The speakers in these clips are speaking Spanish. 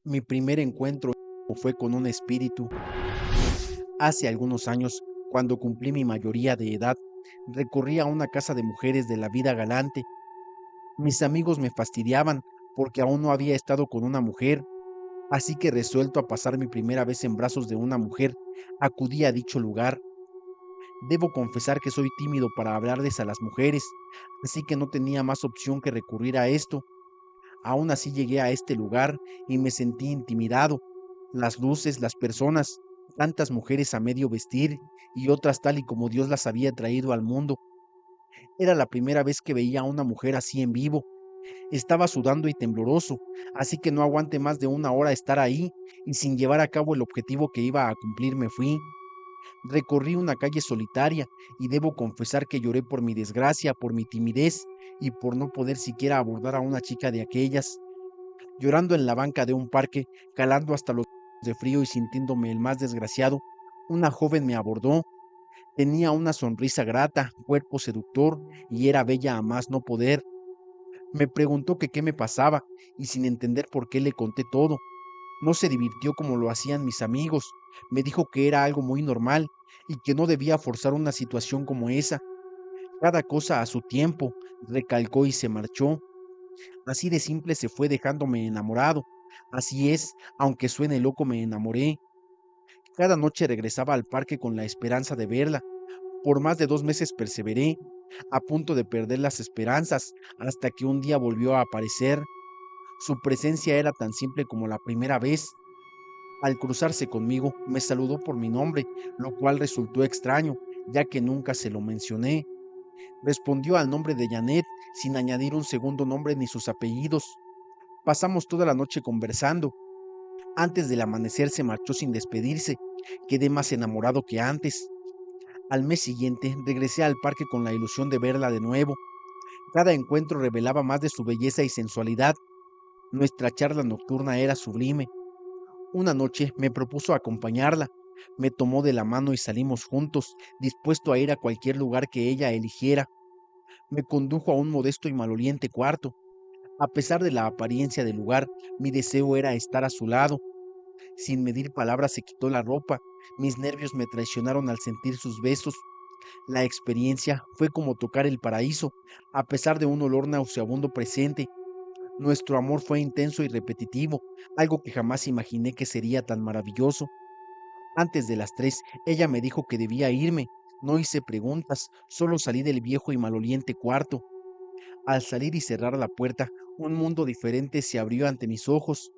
Mi primer encuentro fue con un espíritu. Hace algunos años, cuando cumplí mi mayoría de edad, recurrí a una casa de mujeres de la vida galante. Mis amigos me fastidiaban porque aún no había estado con una mujer, así que resuelto a pasar mi primera vez en brazos de una mujer, acudí a dicho lugar. Debo confesar que soy tímido para hablarles a las mujeres, así que no tenía más opción que recurrir a esto. Aún así llegué a este lugar y me sentí intimidado. Las luces, las personas, tantas mujeres a medio vestir y otras tal y como Dios las había traído al mundo. Era la primera vez que veía a una mujer así en vivo. Estaba sudando y tembloroso, así que no aguanté más de una hora estar ahí y sin llevar a cabo el objetivo que iba a cumplir me fui. Recorrí una calle solitaria y debo confesar que lloré por mi desgracia, por mi timidez y por no poder siquiera abordar a una chica de aquellas. Llorando en la banca de un parque, calando hasta los de frío y sintiéndome el más desgraciado, una joven me abordó. Tenía una sonrisa grata, cuerpo seductor y era bella a más no poder. Me preguntó que qué me pasaba y sin entender por qué le conté todo. No se divirtió como lo hacían mis amigos. Me dijo que era algo muy normal y que no debía forzar una situación como esa. Cada cosa a su tiempo, recalcó y se marchó. Así de simple se fue dejándome enamorado. Así es, aunque suene loco, me enamoré. Cada noche regresaba al parque con la esperanza de verla. Por más de 2 meses perseveré, a punto de perder las esperanzas, hasta que un día volvió a aparecer. Su presencia era tan simple como la primera vez. Al cruzarse conmigo, me saludó por mi nombre, lo cual resultó extraño, ya que nunca se lo mencioné. Respondió al nombre de Janet, sin añadir un segundo nombre ni sus apellidos. Pasamos toda la noche conversando. Antes del amanecer se marchó sin despedirse. Quedé más enamorado que antes. Al mes siguiente regresé al parque con la ilusión de verla de nuevo. Cada encuentro revelaba más de su belleza y sensualidad. Nuestra charla nocturna era sublime. Una noche me propuso acompañarla. Me tomó de la mano y salimos juntos, dispuesto a ir a cualquier lugar que ella eligiera. Me condujo a un modesto y maloliente cuarto. A pesar de la apariencia del lugar, mi deseo era estar a su lado. Sin medir palabras se quitó la ropa. Mis nervios me traicionaron al sentir sus besos. La experiencia fue como tocar el paraíso, a pesar de un olor nauseabundo presente. Nuestro amor fue intenso y repetitivo, algo que jamás imaginé que sería tan maravilloso. Antes de las 3, ella me dijo que debía irme. No hice preguntas, solo salí del viejo y maloliente cuarto. Al salir y cerrar la puerta, un mundo diferente se abrió ante mis ojos.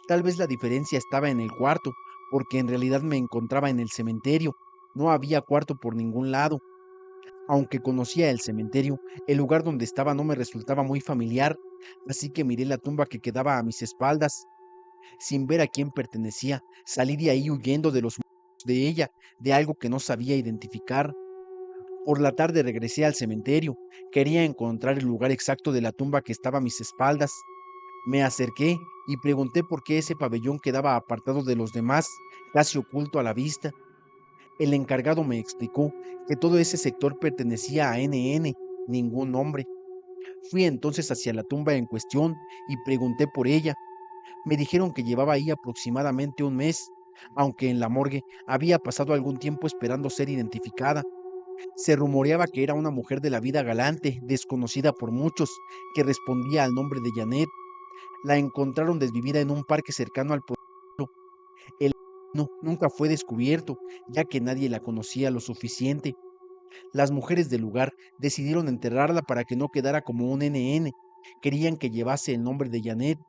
Tal vez la diferencia estaba en el cuarto, porque en realidad me encontraba en el cementerio. No había cuarto por ningún lado. Aunque conocía el cementerio, el lugar donde estaba no me resultaba muy familiar, así que miré la tumba que quedaba a mis espaldas. Sin ver a quién pertenecía, salí de ahí huyendo de los de ella, de algo que no sabía identificar. Por la tarde regresé al cementerio. Quería encontrar el lugar exacto de la tumba que estaba a mis espaldas. Me acerqué y pregunté por qué ese pabellón quedaba apartado de los demás, casi oculto a la vista. El encargado me explicó que todo ese sector pertenecía a NN, ningún nombre. Fui entonces hacia la tumba en cuestión y pregunté por ella. Me dijeron que llevaba ahí aproximadamente un mes, aunque en la morgue había pasado algún tiempo esperando ser identificada. Se rumoreaba que era una mujer de la vida galante, desconocida por muchos, que respondía al nombre de Janet. La encontraron desvivida en un parque cercano al pueblo. El no, nunca fue descubierto, ya que nadie la conocía lo suficiente. Las mujeres del lugar decidieron enterrarla para que no quedara como un NN. Querían que llevase el nombre de Janet.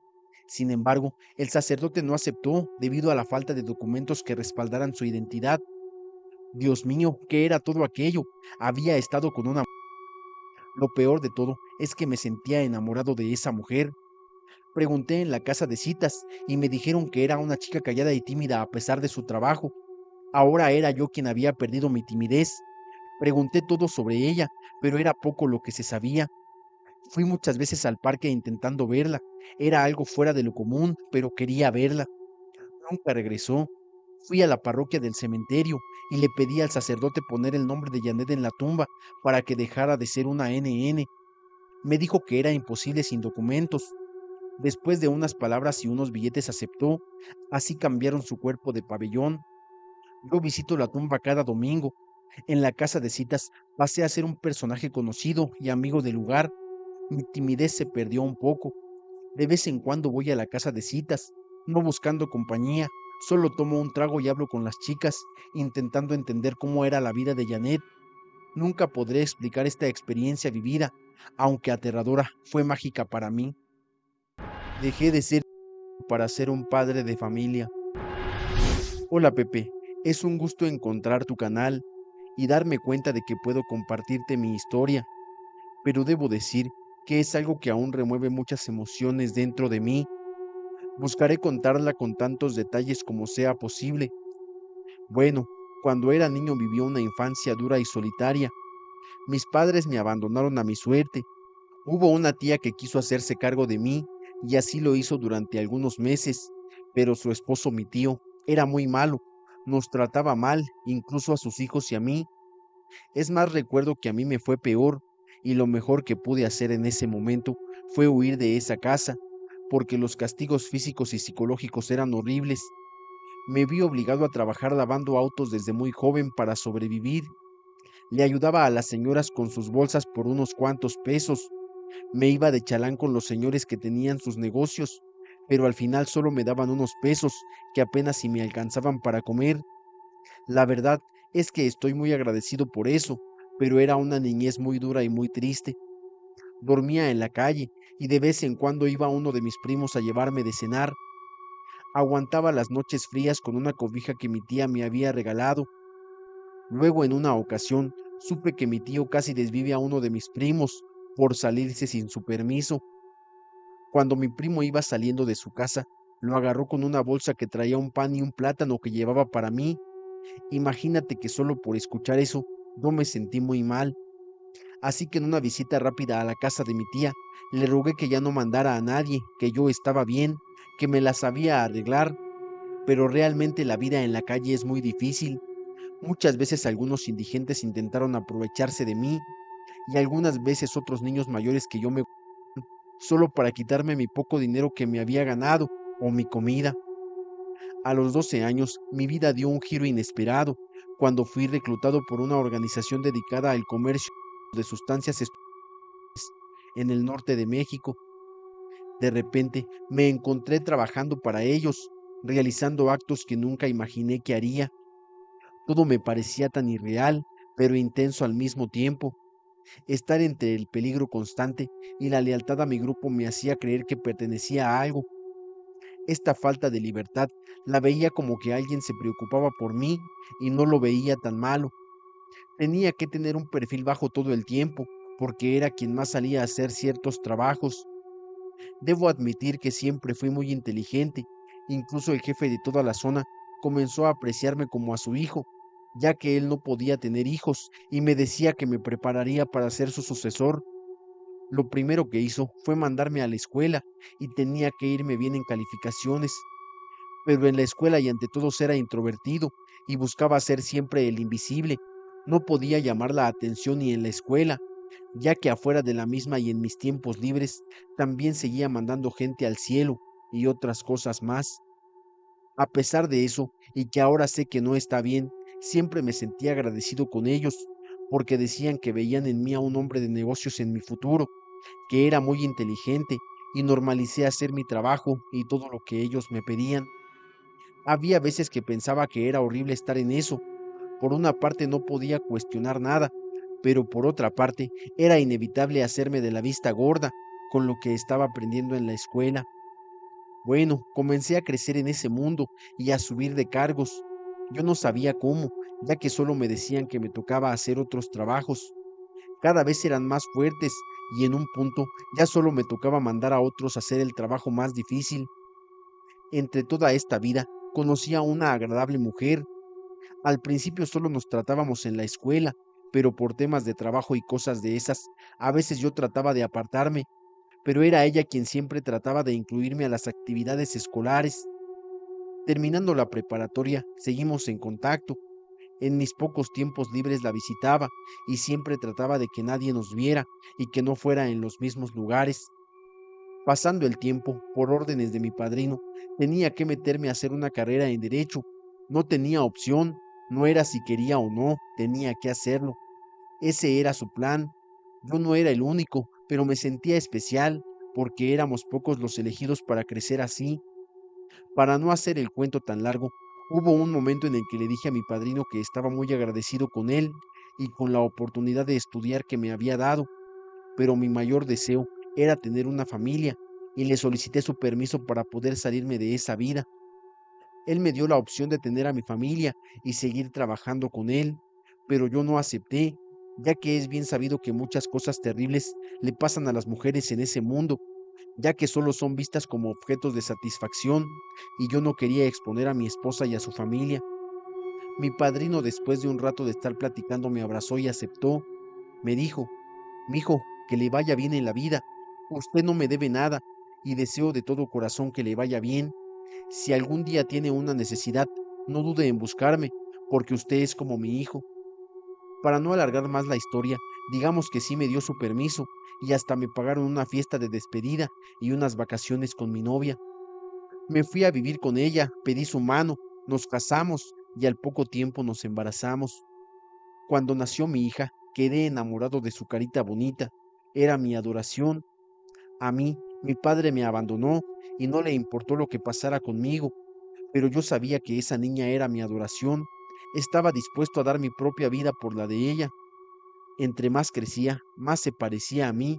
Sin embargo, el sacerdote no aceptó debido a la falta de documentos que respaldaran su identidad. Dios mío, ¿qué era todo aquello? Había estado con una... Lo peor de todo es que me sentía enamorado de esa mujer. Pregunté en la casa de citas y me dijeron que era una chica callada y tímida a pesar de su trabajo. Ahora era yo quien había perdido mi timidez. Pregunté todo sobre ella, pero era poco lo que se sabía. Fui muchas veces al parque intentando verla. Era algo fuera de lo común, pero quería verla. Nunca regresó. Fui a la parroquia del cementerio y le pedí al sacerdote poner el nombre de Janet en la tumba para que dejara de ser una NN. Me dijo que era imposible sin documentos. Después de unas palabras y unos billetes aceptó. Así cambiaron su cuerpo de pabellón. Yo visito la tumba cada domingo. En la casa de citas pasé a ser un personaje conocido y amigo del lugar. Mi timidez se perdió un poco. De vez en cuando voy a la casa de citas, no buscando compañía, solo tomo un trago y hablo con las chicas, intentando entender cómo era la vida de Janet. Nunca podré explicar esta experiencia vivida, aunque aterradora, fue mágica para mí. Dejé de ser para ser un padre de familia. Hola Pepe, es un gusto encontrar tu canal y darme cuenta de que puedo compartirte mi historia, pero debo decir que es algo que aún remueve muchas emociones dentro de mí. Buscaré contarla con tantos detalles como sea posible. Bueno, cuando era niño viví una infancia dura y solitaria. Mis padres me abandonaron a mi suerte. Hubo una tía que quiso hacerse cargo de mí y así lo hizo durante algunos meses, pero su esposo, mi tío, era muy malo. Nos trataba mal, incluso a sus hijos y a mí. Es más, recuerdo que a mí me fue peor y lo mejor que pude hacer en ese momento fue huir de esa casa, porque los castigos físicos y psicológicos eran horribles. Me vi obligado a trabajar lavando autos desde muy joven para sobrevivir. Le ayudaba a las señoras con sus bolsas por unos cuantos pesos. Me iba de chalán con los señores que tenían sus negocios, pero al final solo me daban unos pesos que apenas si me alcanzaban para comer. La verdad es que estoy muy agradecido por eso, pero era una niñez muy dura y muy triste. Dormía en la calle y de vez en cuando iba uno de mis primos a llevarme de cenar. Aguantaba las noches frías con una cobija que mi tía me había regalado. Luego, en una ocasión, supe que mi tío casi desvive a uno de mis primos por salirse sin su permiso. Cuando mi primo iba saliendo de su casa, lo agarró con una bolsa que traía un pan y un plátano que llevaba para mí. Imagínate que solo por escuchar eso, yo me sentí muy mal. Así que en una visita rápida a la casa de mi tía, le rogué que ya no mandara a nadie, que yo estaba bien, que me la sabía arreglar, pero realmente la vida en la calle es muy difícil. Muchas veces algunos indigentes intentaron aprovecharse de mí y algunas veces otros niños mayores que yo me solo para quitarme mi poco dinero que me había ganado o mi comida. A los 12 años, mi vida dio un giro inesperado cuando fui reclutado por una organización dedicada al comercio de sustancias en el norte de México. De repente me encontré trabajando para ellos, realizando actos que nunca imaginé que haría. Todo me parecía tan irreal, pero intenso al mismo tiempo. Estar entre el peligro constante y la lealtad a mi grupo me hacía creer que pertenecía a algo. Esta falta de libertad la veía como que alguien se preocupaba por mí y no lo veía tan malo. Tenía que tener un perfil bajo todo el tiempo, porque era quien más salía a hacer ciertos trabajos. Debo admitir que siempre fui muy inteligente, incluso el jefe de toda la zona comenzó a apreciarme como a su hijo, ya que él no podía tener hijos y me decía que me prepararía para ser su sucesor. Lo primero que hizo fue mandarme a la escuela y tenía que irme bien en calificaciones, pero en la escuela y ante todos era introvertido y buscaba ser siempre el invisible. No podía llamar la atención ni en la escuela, ya que afuera de la misma y en mis tiempos libres también seguía mandando gente al cielo y otras cosas más. A pesar de eso, y que ahora sé que no está bien, siempre me sentía agradecido con ellos, porque decían que veían en mí a un hombre de negocios en mi futuro, que era muy inteligente, y normalicé hacer mi trabajo y todo lo que ellos me pedían. Había veces que pensaba que era horrible estar en eso. Por una parte no podía cuestionar nada, pero por otra parte era inevitable hacerme de la vista gorda con lo que estaba aprendiendo en la escuela. Bueno, comencé a crecer en ese mundo y a subir de cargos. Yo no sabía cómo, ya que solo me decían que me tocaba hacer otros trabajos. Cada vez eran más fuertes y en un punto ya solo me tocaba mandar a otros a hacer el trabajo más difícil. Entre toda esta vida conocí a una agradable mujer. Al principio solo nos tratábamos en la escuela, pero por temas de trabajo y cosas de esas, a veces yo trataba de apartarme, pero era ella quien siempre trataba de incluirme a las actividades escolares. Terminando la preparatoria, seguimos en contacto. En mis pocos tiempos libres la visitaba y siempre trataba de que nadie nos viera y que no fuera en los mismos lugares. Pasando el tiempo, por órdenes de mi padrino, tenía que meterme a hacer una carrera en derecho. No tenía opción, no era si quería o no, tenía que hacerlo. Ese era su plan. Yo no era el único, pero me sentía especial porque éramos pocos los elegidos para crecer así. Para no hacer el cuento tan largo, hubo un momento en el que le dije a mi padrino que estaba muy agradecido con él y con la oportunidad de estudiar que me había dado, pero mi mayor deseo era tener una familia y le solicité su permiso para poder salirme de esa vida. Él me dio la opción de tener a mi familia y seguir trabajando con él, pero yo no acepté, ya que es bien sabido que muchas cosas terribles le pasan a las mujeres en ese mundo, ya que solo son vistas como objetos de satisfacción, y yo no quería exponer a mi esposa y a su familia. Mi padrino, después de un rato de estar platicando, me abrazó y aceptó. Me dijo: mijo, que le vaya bien en la vida. Usted no me debe nada y deseo de todo corazón que le vaya bien. Si algún día tiene una necesidad, no dude en buscarme, porque usted es como mi hijo. Para no alargar más la historia, digamos que sí me dio su permiso y hasta me pagaron una fiesta de despedida y unas vacaciones con mi novia. Me fui a vivir con ella, pedí su mano, nos casamos y al poco tiempo nos embarazamos. Cuando nació mi hija, quedé enamorado de su carita bonita. Era mi adoración. A mí, mi padre me abandonó y no le importó lo que pasara conmigo, pero yo sabía que esa niña era mi adoración. Estaba dispuesto a dar mi propia vida por la de ella. Entre más crecía, más se parecía a mí.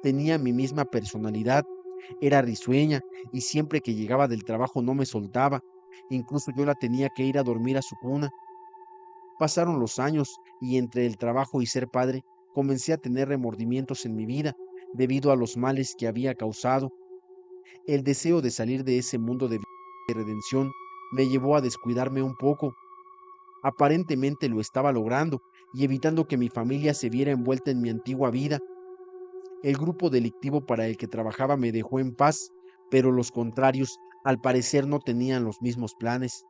Tenía mi misma personalidad. Era risueña y siempre que llegaba del trabajo no me soltaba. Incluso yo la tenía que ir a dormir a su cuna. Pasaron los años y entre el trabajo y ser padre, comencé a tener remordimientos en mi vida debido a los males que había causado. El deseo de salir de ese mundo de redención me llevó a descuidarme un poco. Aparentemente lo estaba logrando y evitando que mi familia se viera envuelta en mi antigua vida. El grupo delictivo para el que trabajaba me dejó en paz, pero los contrarios al parecer no tenían los mismos planes.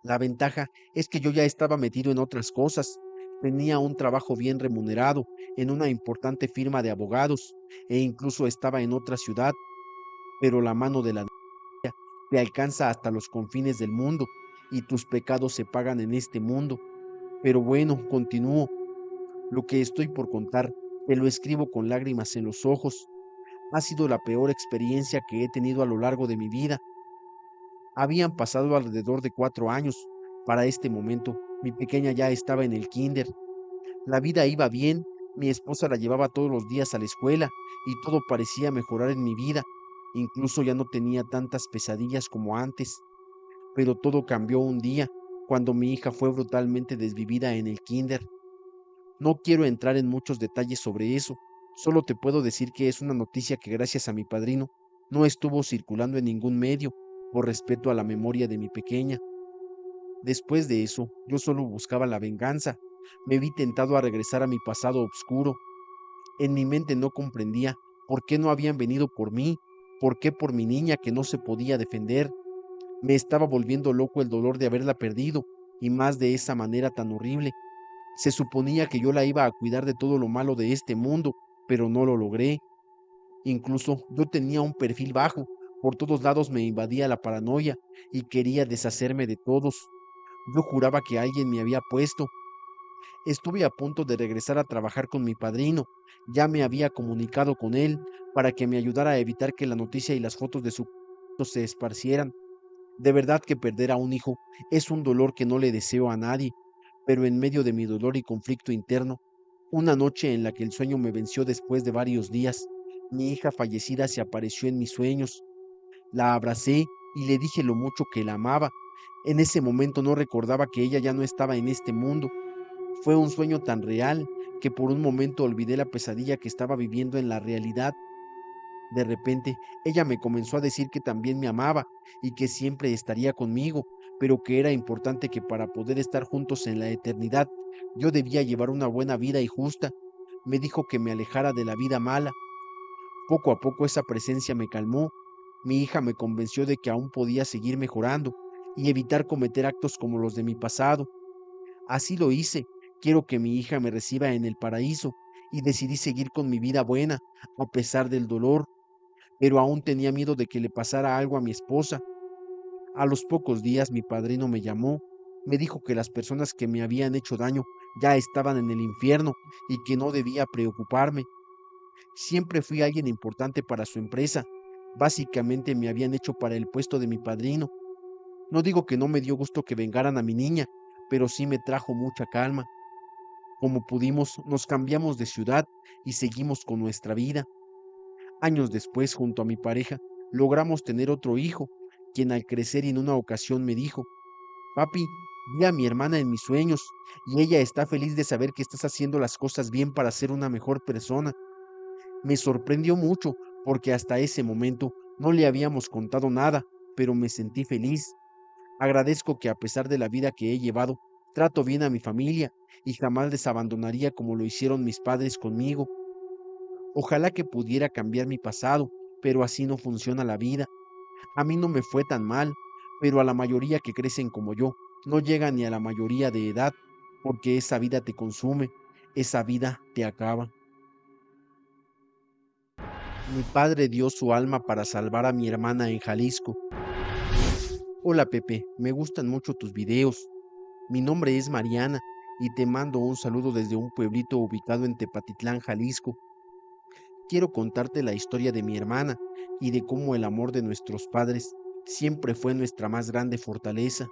La ventaja es que yo ya estaba metido en otras cosas. Tenía un trabajo bien remunerado en una importante firma de abogados e incluso estaba en otra ciudad, pero la mano de la te alcanza hasta los confines del mundo y tus pecados se pagan en este mundo. Pero bueno, continúo. Lo que estoy por contar, te lo escribo con lágrimas en los ojos. Ha sido la peor experiencia que he tenido a lo largo de mi vida. Habían pasado alrededor de 4 años. Para este momento, mi pequeña ya estaba en el kinder. La vida iba bien, mi esposa la llevaba todos los días a la escuela y todo parecía mejorar en mi vida. Incluso ya no tenía tantas pesadillas como antes. Pero todo cambió un día, cuando mi hija fue brutalmente desvivida en el kinder. No quiero entrar en muchos detalles sobre eso, solo te puedo decir que es una noticia que gracias a mi padrino no estuvo circulando en ningún medio, por respeto a la memoria de mi pequeña. Después de eso, yo solo buscaba la venganza. Me vi tentado a regresar a mi pasado oscuro. En mi mente no comprendía por qué no habían venido por mí, por qué por mi niña que no se podía defender. Me estaba volviendo loco el dolor de haberla perdido, y más de esa manera tan horrible. Se suponía que yo la iba a cuidar de todo lo malo de este mundo, pero no lo logré. Incluso yo tenía un perfil bajo, por todos lados me invadía la paranoia y quería deshacerme de todos. Yo juraba que alguien me había puesto. Estuve a punto de regresar a trabajar con mi padrino. Ya me había comunicado con él para que me ayudara a evitar que la noticia y las fotos de su se esparcieran. De verdad que perder a un hijo es un dolor que no le deseo a nadie, pero en medio de mi dolor y conflicto interno, una noche en la que el sueño me venció después de varios días, mi hija fallecida se apareció en mis sueños. La abracé y le dije lo mucho que la amaba. En ese momento no recordaba que ella ya no estaba en este mundo. Fue un sueño tan real que por un momento olvidé la pesadilla que estaba viviendo en la realidad. De repente, ella me comenzó a decir que también me amaba y que siempre estaría conmigo, pero que era importante que para poder estar juntos en la eternidad, yo debía llevar una buena vida y justa. Me dijo que me alejara de la vida mala. Poco a poco esa presencia me calmó. Mi hija me convenció de que aún podía seguir mejorando y evitar cometer actos como los de mi pasado. Así lo hice. Quiero que mi hija me reciba en el paraíso y decidí seguir con mi vida buena, a pesar del dolor. pero aún tenía miedo de que le pasara algo a mi esposa. A los pocos días mi padrino me llamó, me dijo que las personas que me habían hecho daño ya estaban en el infierno y que no debía preocuparme. Siempre fui alguien importante para su empresa. Básicamente me habían hecho para el puesto de mi padrino. No digo que no me dio gusto que vengaran a mi niña, pero sí me trajo mucha calma. Como pudimos, nos cambiamos de ciudad y seguimos con nuestra vida. Años después, junto a mi pareja, logramos tener otro hijo, quien al crecer y en una ocasión me dijo: papi, vi a mi hermana en mis sueños y ella está feliz de saber que estás haciendo las cosas bien para ser una mejor persona. Me sorprendió mucho porque hasta ese momento no le habíamos contado nada, pero me sentí feliz. Agradezco que a pesar de la vida que he llevado, trato bien a mi familia y jamás les abandonaría como lo hicieron mis padres conmigo. Ojalá que pudiera cambiar mi pasado, pero así no funciona la vida. A mí no me fue tan mal, pero a la mayoría que crecen como yo, no llega ni a la mayoría de edad, porque esa vida te consume, esa vida te acaba. Mi padre dio su alma para salvar a mi hermana en Jalisco. Hola Pepe, me gustan mucho tus videos. Mi nombre es Mariana y te mando un saludo desde un pueblito ubicado en Tepatitlán, Jalisco. Quiero contarte la historia de mi hermana y de cómo el amor de nuestros padres siempre fue nuestra más grande fortaleza.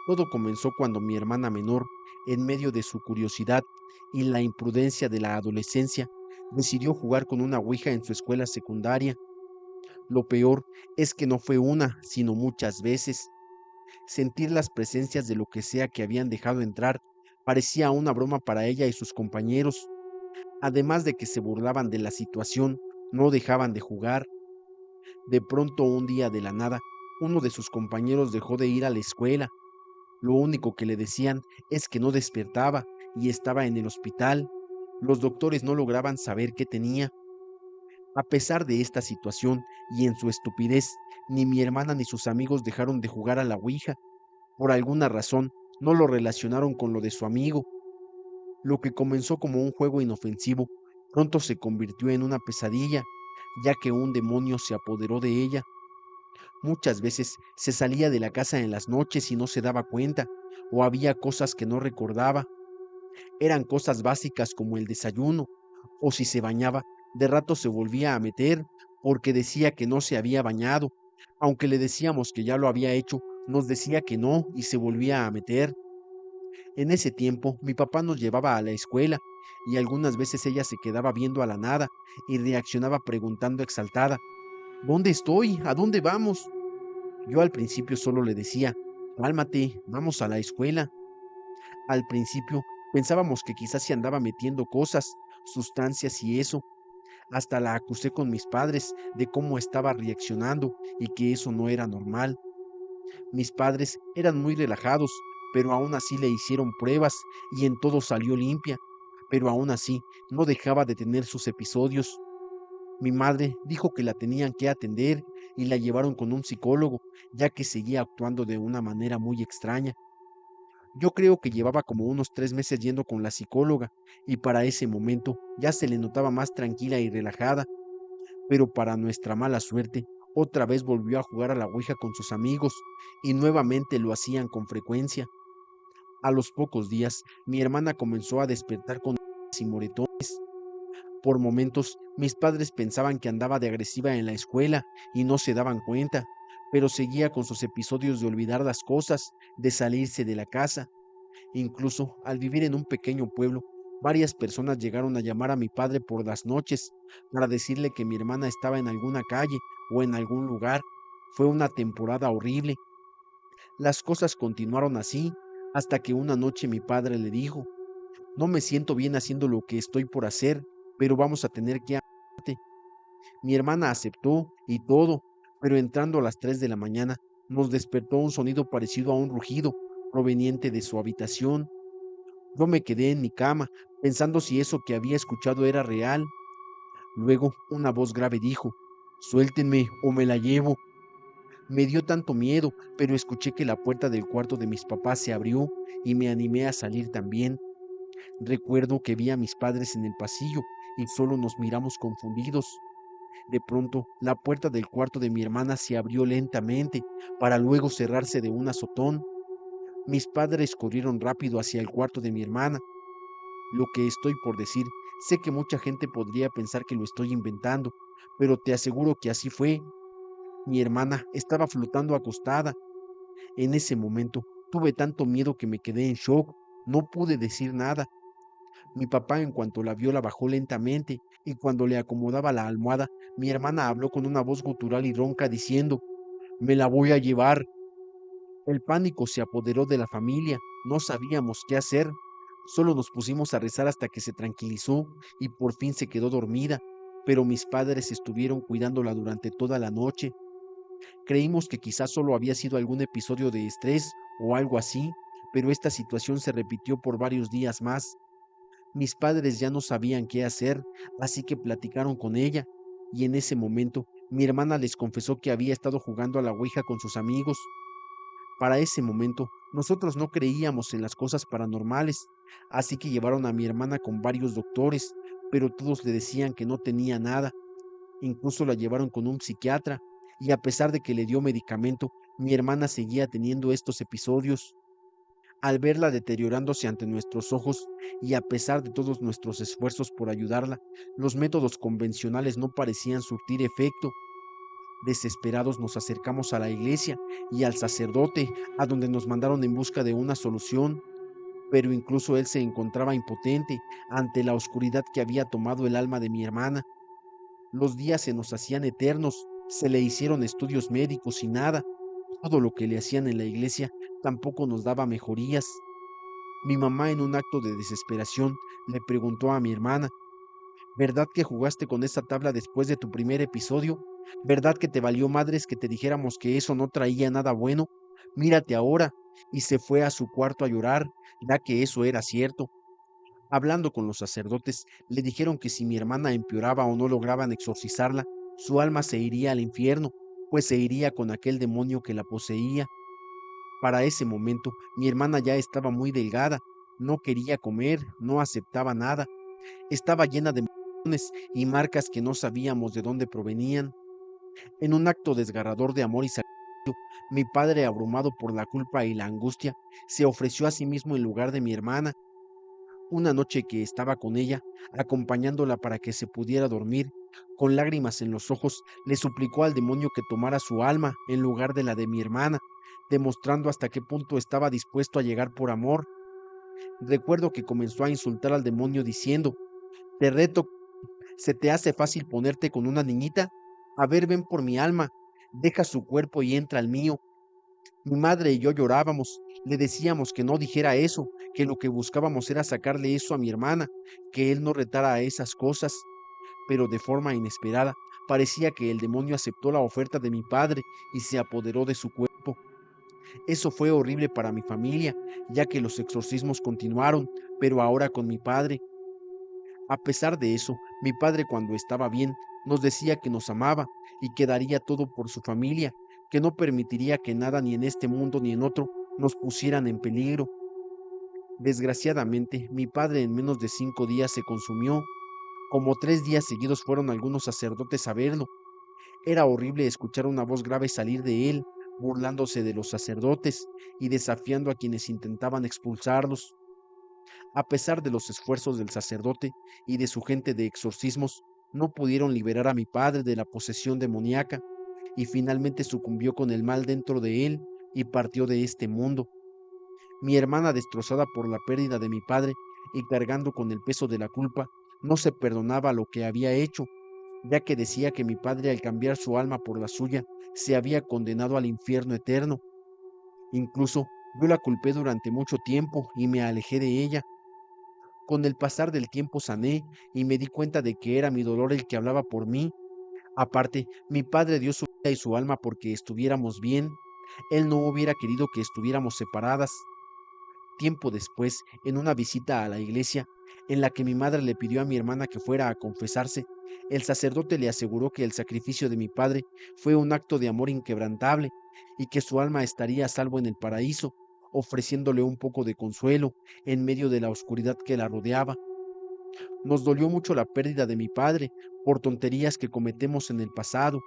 Todo comenzó cuando mi hermana menor, en medio de su curiosidad y la imprudencia de la adolescencia, decidió jugar con una ouija en su escuela secundaria. Lo peor es que no fue una, sino muchas veces. Sentir las presencias de lo que sea que habían dejado entrar parecía una broma para ella y sus compañeros. Además de que se burlaban de la situación, no dejaban de jugar. De pronto, un día de la nada, uno de sus compañeros dejó de ir a la escuela. Lo único que le decían es que no despertaba y estaba en el hospital. Los doctores no lograban saber qué tenía. A pesar de esta situación y en su estupidez, ni mi hermana ni sus amigos dejaron de jugar a la ouija. Por alguna razón, no lo relacionaron con lo de su amigo. Lo que comenzó como un juego inofensivo, pronto se convirtió en una pesadilla, ya que un demonio se apoderó de ella. Muchas veces se salía de la casa en las noches y no se daba cuenta, o había cosas que no recordaba. Eran cosas básicas como el desayuno, o si se bañaba, de rato se volvía a meter porque decía que no se había bañado. Aunque le decíamos que ya lo había hecho, nos decía que no y se volvía a meter. En ese tiempo, mi papá nos llevaba a la escuela y algunas veces ella se quedaba viendo a la nada y reaccionaba preguntando exaltada: ¿dónde estoy? ¿A dónde vamos? Yo al principio solo le decía: cálmate, vamos a la escuela. Al principio pensábamos que quizás se andaba metiendo cosas, sustancias y eso. Hasta la acusé con mis padres de cómo estaba reaccionando y que eso no era normal. Mis padres eran muy relajados, pero aún así le hicieron pruebas y en todo salió limpia, pero aún así no dejaba de tener sus episodios. Mi madre dijo que la tenían que atender y la llevaron con un psicólogo, ya que seguía actuando de una manera muy extraña. Yo creo que llevaba como unos 3 meses yendo con la psicóloga y para ese momento ya se le notaba más tranquila y relajada, pero para nuestra mala suerte, otra vez volvió a jugar a la ouija con sus amigos y nuevamente lo hacían con frecuencia. A los pocos días, mi hermana comenzó a despertar con y moretones. Por momentos, mis padres pensaban que andaba de agresiva en la escuela y no se daban cuenta, pero seguía con sus episodios de olvidar las cosas, de salirse de la casa. Incluso al vivir en un pequeño pueblo, varias personas llegaron a llamar a mi padre por las noches para decirle que mi hermana estaba en alguna calle o en algún lugar. Fue una temporada horrible. Las cosas continuaron así hasta que una noche mi padre le dijo: no me siento bien haciendo lo que estoy por hacer, pero vamos a tener que amarte. Mi hermana aceptó y todo, pero entrando a las 3 de la mañana nos despertó un sonido parecido a un rugido proveniente de su habitación. Yo me quedé en mi cama, pensando si eso que había escuchado era real. Luego una voz grave dijo: suéltenme o me la llevo. Me dio tanto miedo, pero escuché que la puerta del cuarto de mis papás se abrió y me animé a salir también. Recuerdo que vi a mis padres en el pasillo y solo nos miramos confundidos. De pronto, la puerta del cuarto de mi hermana se abrió lentamente para luego cerrarse de un azotón. Mis padres corrieron rápido hacia el cuarto de mi hermana. Lo que estoy por decir, sé que mucha gente podría pensar que lo estoy inventando, pero te aseguro que así fue. Mi hermana estaba flotando acostada. En ese momento tuve tanto miedo que me quedé en shock. No pude decir nada. Mi papá, en cuanto la vio, la bajó lentamente, y cuando le acomodaba la almohada, mi hermana habló con una voz gutural y ronca diciendo: "Me la voy a llevar". El pánico se apoderó de la familia. No sabíamos qué hacer. Solo nos pusimos a rezar hasta que se tranquilizó y por fin se quedó dormida, pero mis padres estuvieron cuidándola durante toda la noche. Creímos que quizás solo había sido algún episodio de estrés o algo así, pero esta situación se repitió por varios días más. Mis padres ya no sabían qué hacer, así que platicaron con ella, y en ese momento mi hermana les confesó que había estado jugando a la ouija con sus amigos. Para ese momento, nosotros no creíamos en las cosas paranormales, así que llevaron a mi hermana con varios doctores, pero todos le decían que no tenía nada. Incluso la llevaron con un psiquiatra, y a pesar de que le dio medicamento, mi hermana seguía teniendo estos episodios. Al verla deteriorándose ante nuestros ojos y a pesar de todos nuestros esfuerzos por ayudarla, los métodos convencionales no parecían surtir efecto. Desesperados nos acercamos a la iglesia y al sacerdote, a donde nos mandaron en busca de una solución, pero incluso él se encontraba impotente ante la oscuridad que había tomado el alma de mi hermana. Los días se nos hacían eternos, se le hicieron estudios médicos y nada. Todo lo que le hacían en la iglesia tampoco nos daba mejorías. Mi mamá, en un acto de desesperación, le preguntó a mi hermana: ¿verdad que jugaste con esa tabla después de tu primer episodio? ¿Verdad que te valió madres que te dijéramos que eso no traía nada bueno? Mírate ahora. Y se fue a su cuarto a llorar, ya que eso era cierto. Hablando con los sacerdotes, le dijeron que si mi hermana empeoraba o no lograban exorcizarla, su alma se iría al infierno, pues se iría con aquel demonio que la poseía. Para ese momento, mi hermana ya estaba muy delgada, no quería comer, no aceptaba nada, estaba llena de moretones y marcas que no sabíamos de dónde provenían. En un acto desgarrador de amor y sacrificio, mi padre, abrumado por la culpa y la angustia, se ofreció a sí mismo en lugar de mi hermana. Una noche que estaba con ella, acompañándola para que se pudiera dormir, con lágrimas en los ojos, le suplicó al demonio que tomara su alma en lugar de la de mi hermana, demostrando hasta qué punto estaba dispuesto a llegar por amor. Recuerdo que comenzó a insultar al demonio diciendo: "Te reto, ¿se te hace fácil ponerte con una niñita? A ver, ven por mi alma, deja su cuerpo y entra al mío". Mi madre y yo llorábamos, le decíamos que no dijera eso, que lo que buscábamos era sacarle eso a mi hermana, que él no retara a esas cosas, pero de forma inesperada parecía que el demonio aceptó la oferta de mi padre y se apoderó de su cuerpo. Eso fue horrible para mi familia, ya que los exorcismos continuaron, pero ahora con mi padre. A pesar de eso, mi padre, cuando estaba bien, nos decía que nos amaba y que daría todo por su familia, que no permitiría que nada, ni en este mundo ni en otro, nos pusieran en peligro. Desgraciadamente, mi padre en menos de 5 días se consumió. Como 3 días seguidos fueron algunos sacerdotes a verlo. Era horrible escuchar una voz grave salir de él, burlándose de los sacerdotes y desafiando a quienes intentaban expulsarlos. A pesar de los esfuerzos del sacerdote y de su gente de exorcismos, no pudieron liberar a mi padre de la posesión demoníaca, y finalmente sucumbió con el mal dentro de él y partió de este mundo. Mi hermana, destrozada por la pérdida de mi padre y cargando con el peso de la culpa, no se perdonaba lo que había hecho, ya que decía que mi padre, al cambiar su alma por la suya, se había condenado al infierno eterno. Incluso yo la culpé durante mucho tiempo y me alejé de ella. Con el pasar del tiempo sané y me di cuenta de que era mi dolor el que hablaba por mí. Aparte, mi padre dio su vida y su alma porque estuviéramos bien. Él no hubiera querido que estuviéramos separadas. Tiempo después, en una visita a la iglesia, en la que mi madre le pidió a mi hermana que fuera a confesarse, el sacerdote le aseguró que el sacrificio de mi padre fue un acto de amor inquebrantable y que su alma estaría a salvo en el paraíso, ofreciéndole un poco de consuelo en medio de la oscuridad que la rodeaba. Nos dolió mucho la pérdida de mi padre por tonterías que cometemos en el pasado.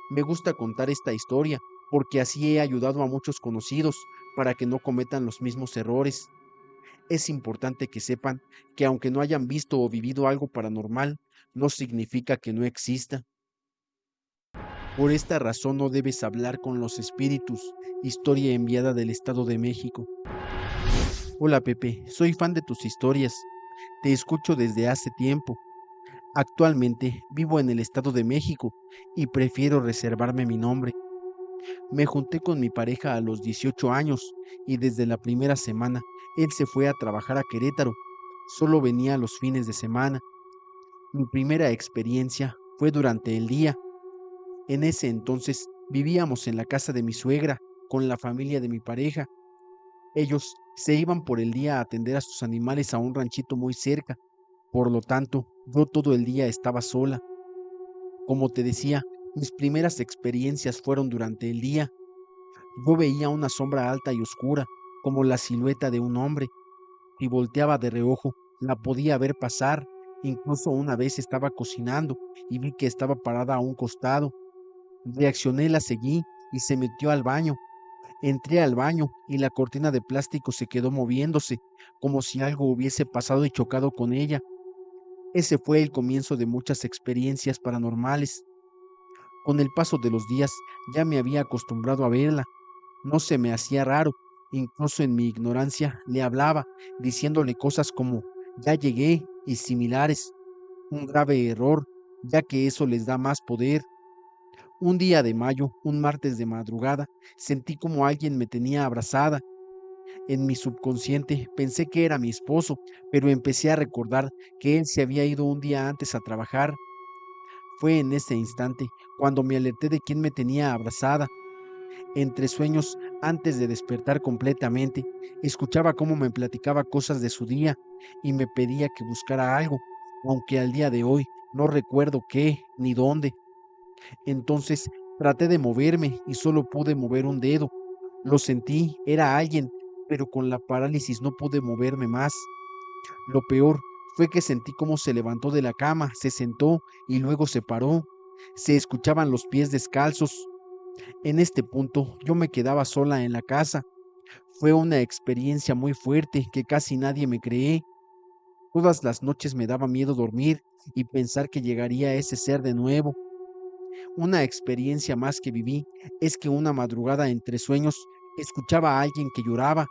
Me gusta contar esta historia porque así he ayudado a muchos conocidos para que no cometan los mismos errores. Es importante que sepan que aunque no hayan visto o vivido algo paranormal, no significa que no exista. Por esta razón no debes hablar con los espíritus. Historia enviada del Estado de México. Hola Pepe, soy fan de tus historias. Te escucho desde hace tiempo. Actualmente vivo en el Estado de México y prefiero reservarme mi nombre. Me junté con mi pareja a los 18 años y desde la primera semana él se fue a trabajar a Querétaro. Solo venía los fines de semana. Mi primera experiencia fue durante el día. En ese entonces vivíamos en la casa de mi suegra con la familia de mi pareja. Ellos se iban por el día a atender a sus animales a un ranchito muy cerca. Por lo tanto, yo todo el día estaba sola. Como te decía, mis primeras experiencias fueron durante el día. Yo veía una sombra alta y oscura, como la silueta de un hombre. Si volteaba de reojo, la podía ver pasar. Incluso una vez estaba cocinando y vi que estaba parada a un costado. Reaccioné, la seguí y se metió al baño. Entré al baño y la cortina de plástico se quedó moviéndose, como si algo hubiese pasado y chocado con ella. Ese fue el comienzo de muchas experiencias paranormales. Con el paso de los días ya me había acostumbrado a verla. No se me hacía raro. Incluso en mi ignorancia le hablaba, diciéndole cosas como ya llegué y similares. Un grave error, ya que eso les da más poder. Un día de mayo, un martes de madrugada, sentí como alguien me tenía abrazada. En mi subconsciente pensé que era mi esposo, pero empecé a recordar que él se había ido un día antes a trabajar. Fue en ese instante cuando me alerté de quién me tenía abrazada. Entre sueños, antes de despertar completamente, escuchaba cómo me platicaba cosas de su día y me pedía que buscara algo, aunque al día de hoy no recuerdo qué ni dónde. Entonces traté de moverme y solo pude mover un dedo. Lo sentí, era alguien, pero con la parálisis no pude moverme más. Lo peor fue que sentí cómo se levantó de la cama, se sentó y luego se paró. Se escuchaban los pies descalzos. En este punto yo me quedaba sola en la casa. Fue una experiencia muy fuerte que casi nadie me cree. Todas las noches me daba miedo dormir y pensar que llegaría ese ser de nuevo. Una experiencia más que viví es que una madrugada entre sueños escuchaba a alguien que lloraba.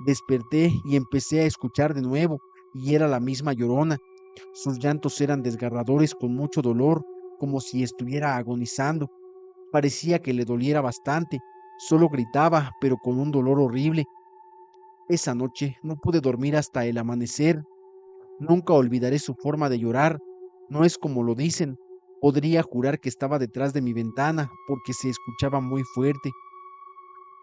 Desperté y empecé a escuchar de nuevo, y era la misma llorona. Sus llantos eran desgarradores con mucho dolor, como si estuviera agonizando. Parecía que le doliera bastante. Solo gritaba, pero con un dolor horrible. Esa noche no pude dormir hasta el amanecer. Nunca olvidaré su forma de llorar. No es como lo dicen. Podría jurar que estaba detrás de mi ventana porque se escuchaba muy fuerte.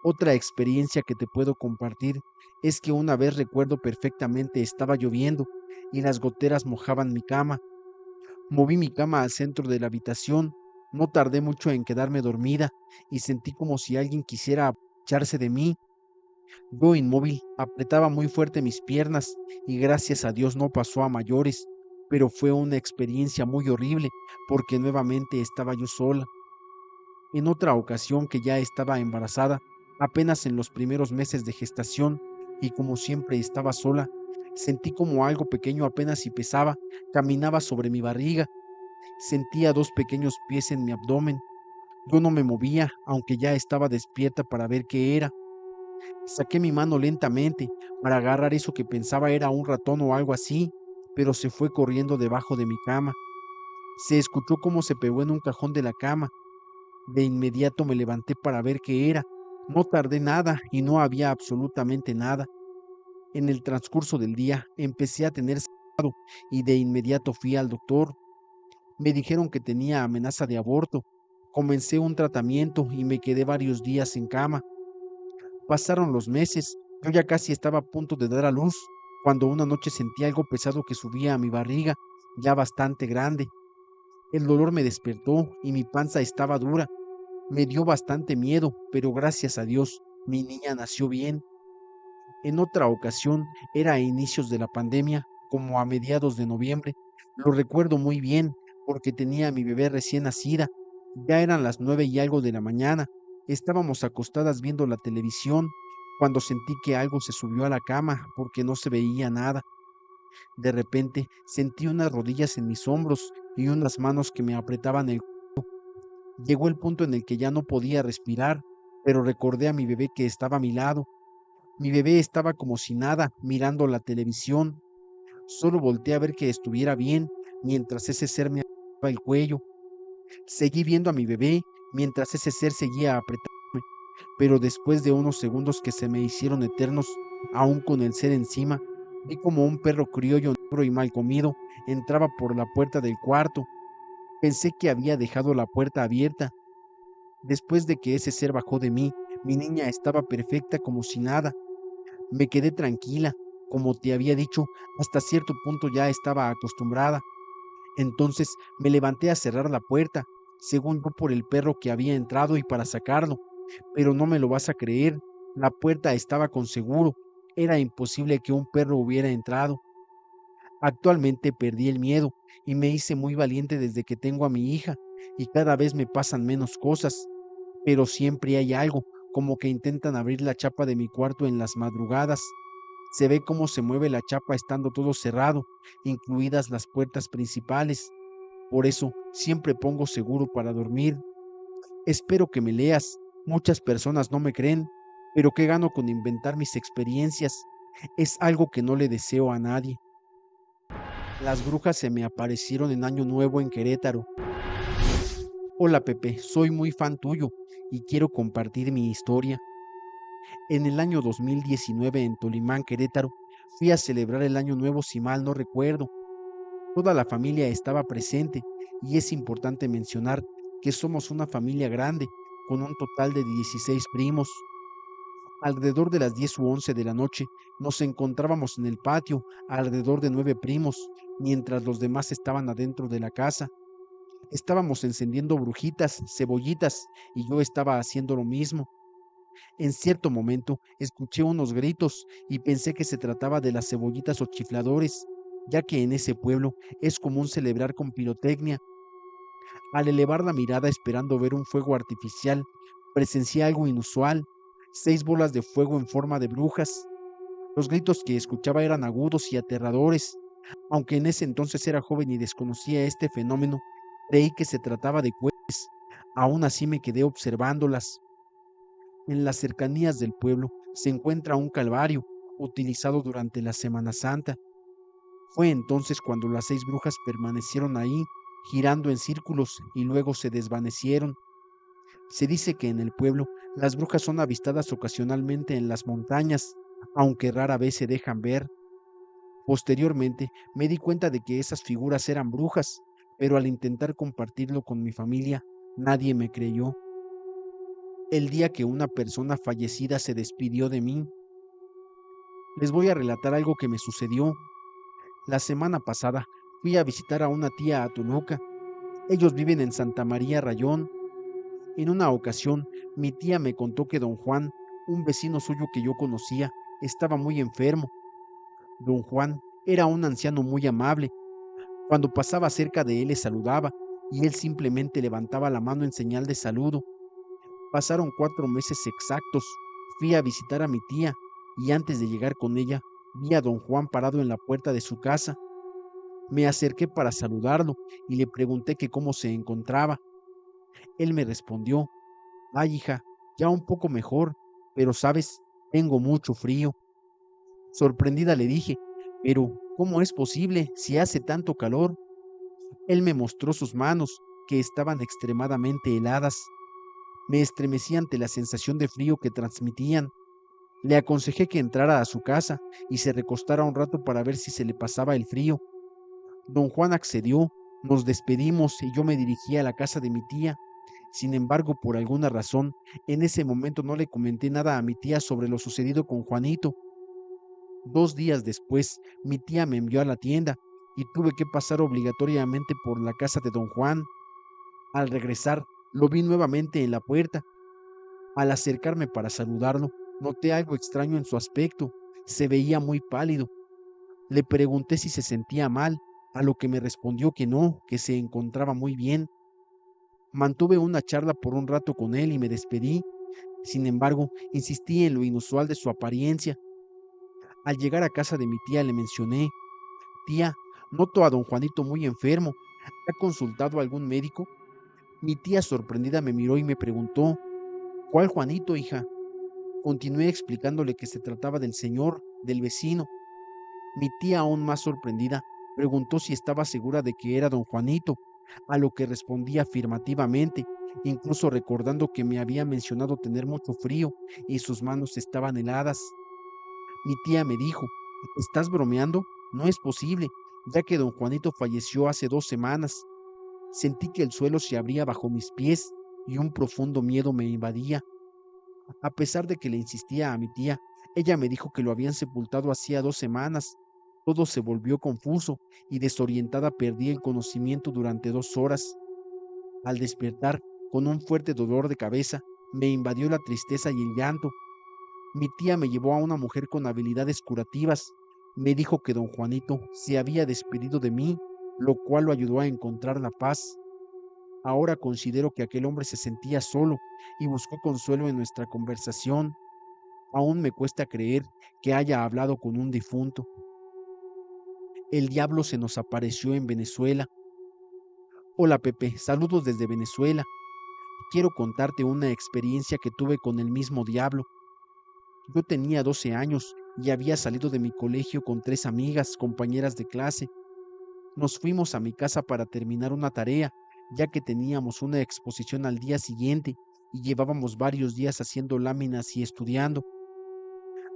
Otra experiencia que te puedo compartir es que una vez recuerdo perfectamente estaba lloviendo y las goteras mojaban mi cama. Moví mi cama al centro de la habitación. No tardé mucho en quedarme dormida y sentí como si alguien quisiera aprovecharse de mí. Yo inmóvil apretaba muy fuerte mis piernas y gracias a Dios no pasó a mayores, pero fue una experiencia muy horrible porque nuevamente estaba yo sola. En otra ocasión que ya estaba embarazada, apenas en los primeros meses de gestación, y como siempre estaba sola, sentí como algo pequeño apenas si pesaba, caminaba sobre mi barriga. Sentía dos pequeños pies en mi abdomen. Yo no me movía, aunque ya estaba despierta para ver qué era. Saqué mi mano lentamente para agarrar eso que pensaba era un ratón o algo así, pero se fue corriendo debajo de mi cama. Se escuchó cómo se pegó en un cajón de la cama. De inmediato me levanté para ver qué era. No tardé nada y no había absolutamente nada. En el transcurso del día empecé a tener sangrado y de inmediato fui al doctor. Me dijeron que tenía amenaza de aborto. Comencé un tratamiento y me quedé varios días en cama. Pasaron los meses, yo ya casi estaba a punto de dar a luz, cuando una noche sentí algo pesado que subía a mi barriga, ya bastante grande. El dolor me despertó y mi panza estaba dura. Me dio bastante miedo, pero gracias a Dios, mi niña nació bien. En otra ocasión, era a inicios de la pandemia, como a mediados de noviembre. Lo recuerdo muy bien porque tenía a mi bebé recién nacida. Ya eran las 9 y algo de la mañana. Estábamos acostadas viendo la televisión cuando sentí que algo se subió a la cama porque no se veía nada. De repente sentí unas rodillas en mis hombros y unas manos que me apretaban el... Llegó el punto en el que ya no podía respirar, pero recordé a mi bebé que estaba a mi lado. Mi bebé estaba como si nada, mirando la televisión. Solo volteé a ver que estuviera bien, mientras ese ser me apretaba el cuello. Seguí viendo a mi bebé, mientras ese ser seguía apretándome, pero después de unos segundos que se me hicieron eternos, aún con el ser encima, vi como un perro criollo negro y mal comido entraba por la puerta del cuarto. Pensé que había dejado la puerta abierta. Después de que ese ser bajó de mí, mi niña estaba perfecta como si nada. Me quedé tranquila, como te había dicho, hasta cierto punto ya estaba acostumbrada. Entonces me levanté a cerrar la puerta, según yo por el perro que había entrado y para sacarlo. Pero no me lo vas a creer, la puerta estaba con seguro. Era imposible que un perro hubiera entrado. Actualmente perdí el miedo y me hice muy valiente desde que tengo a mi hija, y cada vez me pasan menos cosas, pero siempre hay algo, como que intentan abrir la chapa de mi cuarto en las madrugadas. Se ve cómo se mueve la chapa estando todo cerrado, incluidas las puertas principales. Por eso siempre pongo seguro para dormir. Espero que me leas. Muchas personas no me creen, pero ¿qué gano con inventar mis experiencias? Es algo que no le deseo a nadie. Las brujas se me aparecieron en Año Nuevo en Querétaro. Hola Pepe, soy muy fan tuyo y quiero compartir mi historia. En el año 2019 en Tolimán, Querétaro, fui a celebrar el Año Nuevo si mal no recuerdo. Toda la familia estaba presente y es importante mencionar que somos una familia grande, con un total de 16 primos. Alrededor de las 10 u 11 de la noche nos encontrábamos en el patio, alrededor de 9 primos, mientras los demás estaban adentro de la casa. Estábamos encendiendo brujitas, cebollitas, y yo estaba haciendo lo mismo. En cierto momento escuché unos gritos y pensé que se trataba de las cebollitas o chifladores, ya que en ese pueblo es común celebrar con pirotecnia. Al elevar la mirada esperando ver un fuego artificial, presencié algo inusual: 6 bolas de fuego en forma de brujas. Los gritos que escuchaba eran agudos y aterradores. Aunque en ese entonces era joven y desconocía este fenómeno, creí que se trataba de cohetes. Aún así me quedé observándolas. En las cercanías del pueblo se encuentra un calvario utilizado durante la Semana Santa. Fue entonces cuando las 6 brujas permanecieron ahí, girando en círculos y luego se desvanecieron. Se dice que en el pueblo las brujas son avistadas ocasionalmente en las montañas, aunque rara vez se dejan ver. Posteriormente me di cuenta de que esas figuras eran brujas, pero al intentar compartirlo con mi familia, nadie me creyó. El día que una persona fallecida se despidió de mí, les voy a relatar algo que me sucedió. La semana pasada fui a visitar a una tía a Toluca. Ellos viven en Santa María Rayón. En una ocasión, mi tía me contó que don Juan, un vecino suyo que yo conocía, estaba muy enfermo. Don Juan era un anciano muy amable. Cuando pasaba cerca de él le saludaba y él simplemente levantaba la mano en señal de saludo. Pasaron 4 meses exactos. Fui a visitar a mi tía y antes de llegar con ella, vi a don Juan parado en la puerta de su casa. Me acerqué para saludarlo y le pregunté que cómo se encontraba. Él me respondió: ay, hija, ya un poco mejor, pero sabes, tengo mucho frío. Sorprendida le dije: pero, ¿cómo es posible si hace tanto calor? Él me mostró sus manos, que estaban extremadamente heladas. Me estremecí ante la sensación de frío que transmitían. Le aconsejé que entrara a su casa y se recostara un rato para ver si se le pasaba el frío. Don Juan accedió, nos despedimos y yo me dirigí a la casa de mi tía. Sin embargo, por alguna razón, en ese momento no le comenté nada a mi tía sobre lo sucedido con Juanito. 2 días después, mi tía me envió a la tienda y tuve que pasar obligatoriamente por la casa de don Juan. Al regresar, lo vi nuevamente en la puerta. Al acercarme para saludarlo, noté algo extraño en su aspecto. Se veía muy pálido. Le pregunté si se sentía mal, a lo que me respondió que no, que se encontraba muy bien. Mantuve una charla por un rato con él y me despedí. Sin embargo, insistí en lo inusual de su apariencia. Al llegar a casa de mi tía le mencioné: tía, noto a don Juanito muy enfermo. ¿Ha consultado a algún médico? Mi tía sorprendida me miró y me preguntó: ¿cuál Juanito, hija? Continué explicándole que se trataba del señor, del vecino. Mi tía, aún más sorprendida, preguntó si estaba segura de que era don Juanito, a lo que respondí afirmativamente, incluso recordando que me había mencionado tener mucho frío y sus manos estaban heladas. Mi tía me dijo: ¿estás bromeando? No es posible, ya que don Juanito falleció hace 2 semanas. Sentí que el suelo se abría bajo mis pies y un profundo miedo me invadía. A pesar de que le insistía a mi tía, ella me dijo que lo habían sepultado hacía 2 semanas. Todo se volvió confuso y desorientada perdí el conocimiento durante 2 horas. Al despertar, con un fuerte dolor de cabeza, me invadió la tristeza y el llanto. Mi tía me llevó a una mujer con habilidades curativas. Me dijo que don Juanito se había despedido de mí, lo cual lo ayudó a encontrar la paz. Ahora considero que aquel hombre se sentía solo y buscó consuelo en nuestra conversación. Aún me cuesta creer que haya hablado con un difunto. El diablo se nos apareció en Venezuela. Hola Pepe, saludos desde Venezuela. Quiero contarte una experiencia que tuve con el mismo diablo. Yo tenía 12 años y había salido de mi colegio con 3 amigas, compañeras de clase. Nos fuimos a mi casa para terminar una tarea, ya que teníamos una exposición al día siguiente y llevábamos varios días haciendo láminas y estudiando.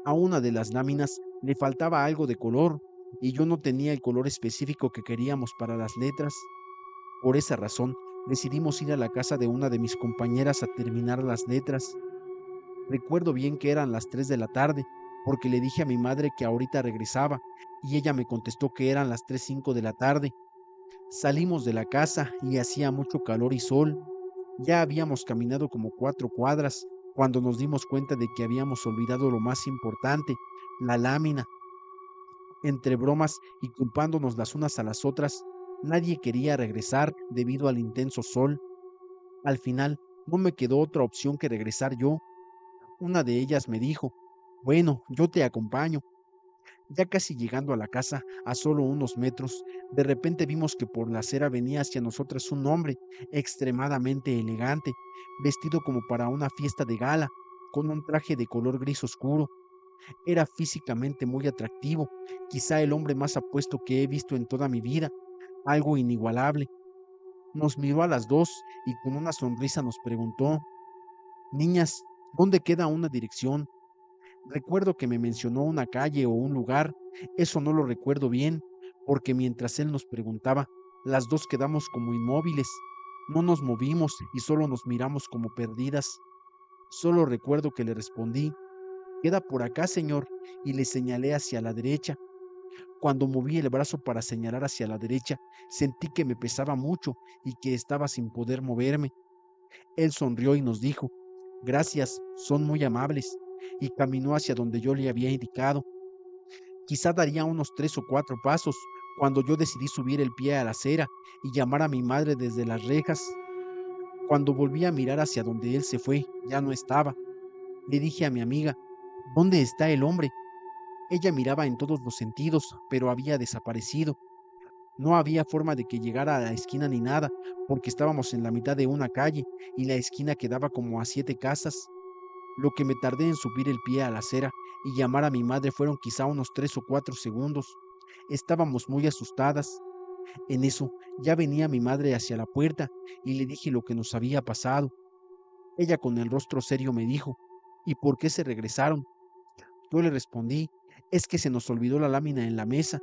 A una de las láminas le faltaba algo de color y yo no tenía el color específico que queríamos para las letras. Por esa razón, decidimos ir a la casa de una de mis compañeras a terminar las letras. Recuerdo bien que eran las 3 de la tarde, porque le dije a mi madre que ahorita regresaba, y ella me contestó que eran las 3:05 de la tarde. Salimos de la casa y hacía mucho calor y sol. Ya habíamos caminado como 4 cuadras cuando nos dimos cuenta de que habíamos olvidado lo más importante, la lámina. Entre bromas y culpándonos las unas a las otras, nadie quería regresar debido al intenso sol. Al final, no me quedó otra opción que regresar yo. Una de ellas me dijo: bueno, yo te acompaño. Ya casi llegando a la casa, a solo unos metros, de repente vimos que por la acera venía hacia nosotras un hombre extremadamente elegante, vestido como para una fiesta de gala, con un traje de color gris oscuro. Era físicamente muy atractivo, quizá el hombre más apuesto que he visto en toda mi vida, algo inigualable. Nos miró a las dos y con una sonrisa nos preguntó: niñas, ¿dónde queda una dirección? Recuerdo que me mencionó una calle o un lugar, eso no lo recuerdo bien, porque mientras él nos preguntaba, las dos quedamos como inmóviles, no nos movimos y solo nos miramos como perdidas. Solo recuerdo que le respondí: queda por acá, señor, y le señalé hacia la derecha. Cuando moví el brazo para señalar hacia la derecha, sentí que me pesaba mucho y que estaba sin poder moverme. Él sonrió y nos dijo: gracias, son muy amables, y caminó hacia donde yo le había indicado. Quizá daría unos 3 o 4 pasos cuando yo decidí subir el pie a la acera y llamar a mi madre desde las rejas. Cuando volví a mirar hacia donde él se fue, ya no estaba. Le dije a mi amiga: ¿dónde está el hombre? Ella miraba en todos los sentidos, pero había desaparecido. No había forma de que llegara a la esquina ni nada, porque estábamos en la mitad de una calle y la esquina quedaba como a 7 casas. Lo que me tardé en subir el pie a la acera y llamar a mi madre fueron quizá unos 3 o 4 segundos. Estábamos muy asustadas. En eso ya venía mi madre hacia la puerta y le dije lo que nos había pasado. Ella con el rostro serio me dijo: ¿y por qué se regresaron? Yo le respondí: es que se nos olvidó la lámina en la mesa,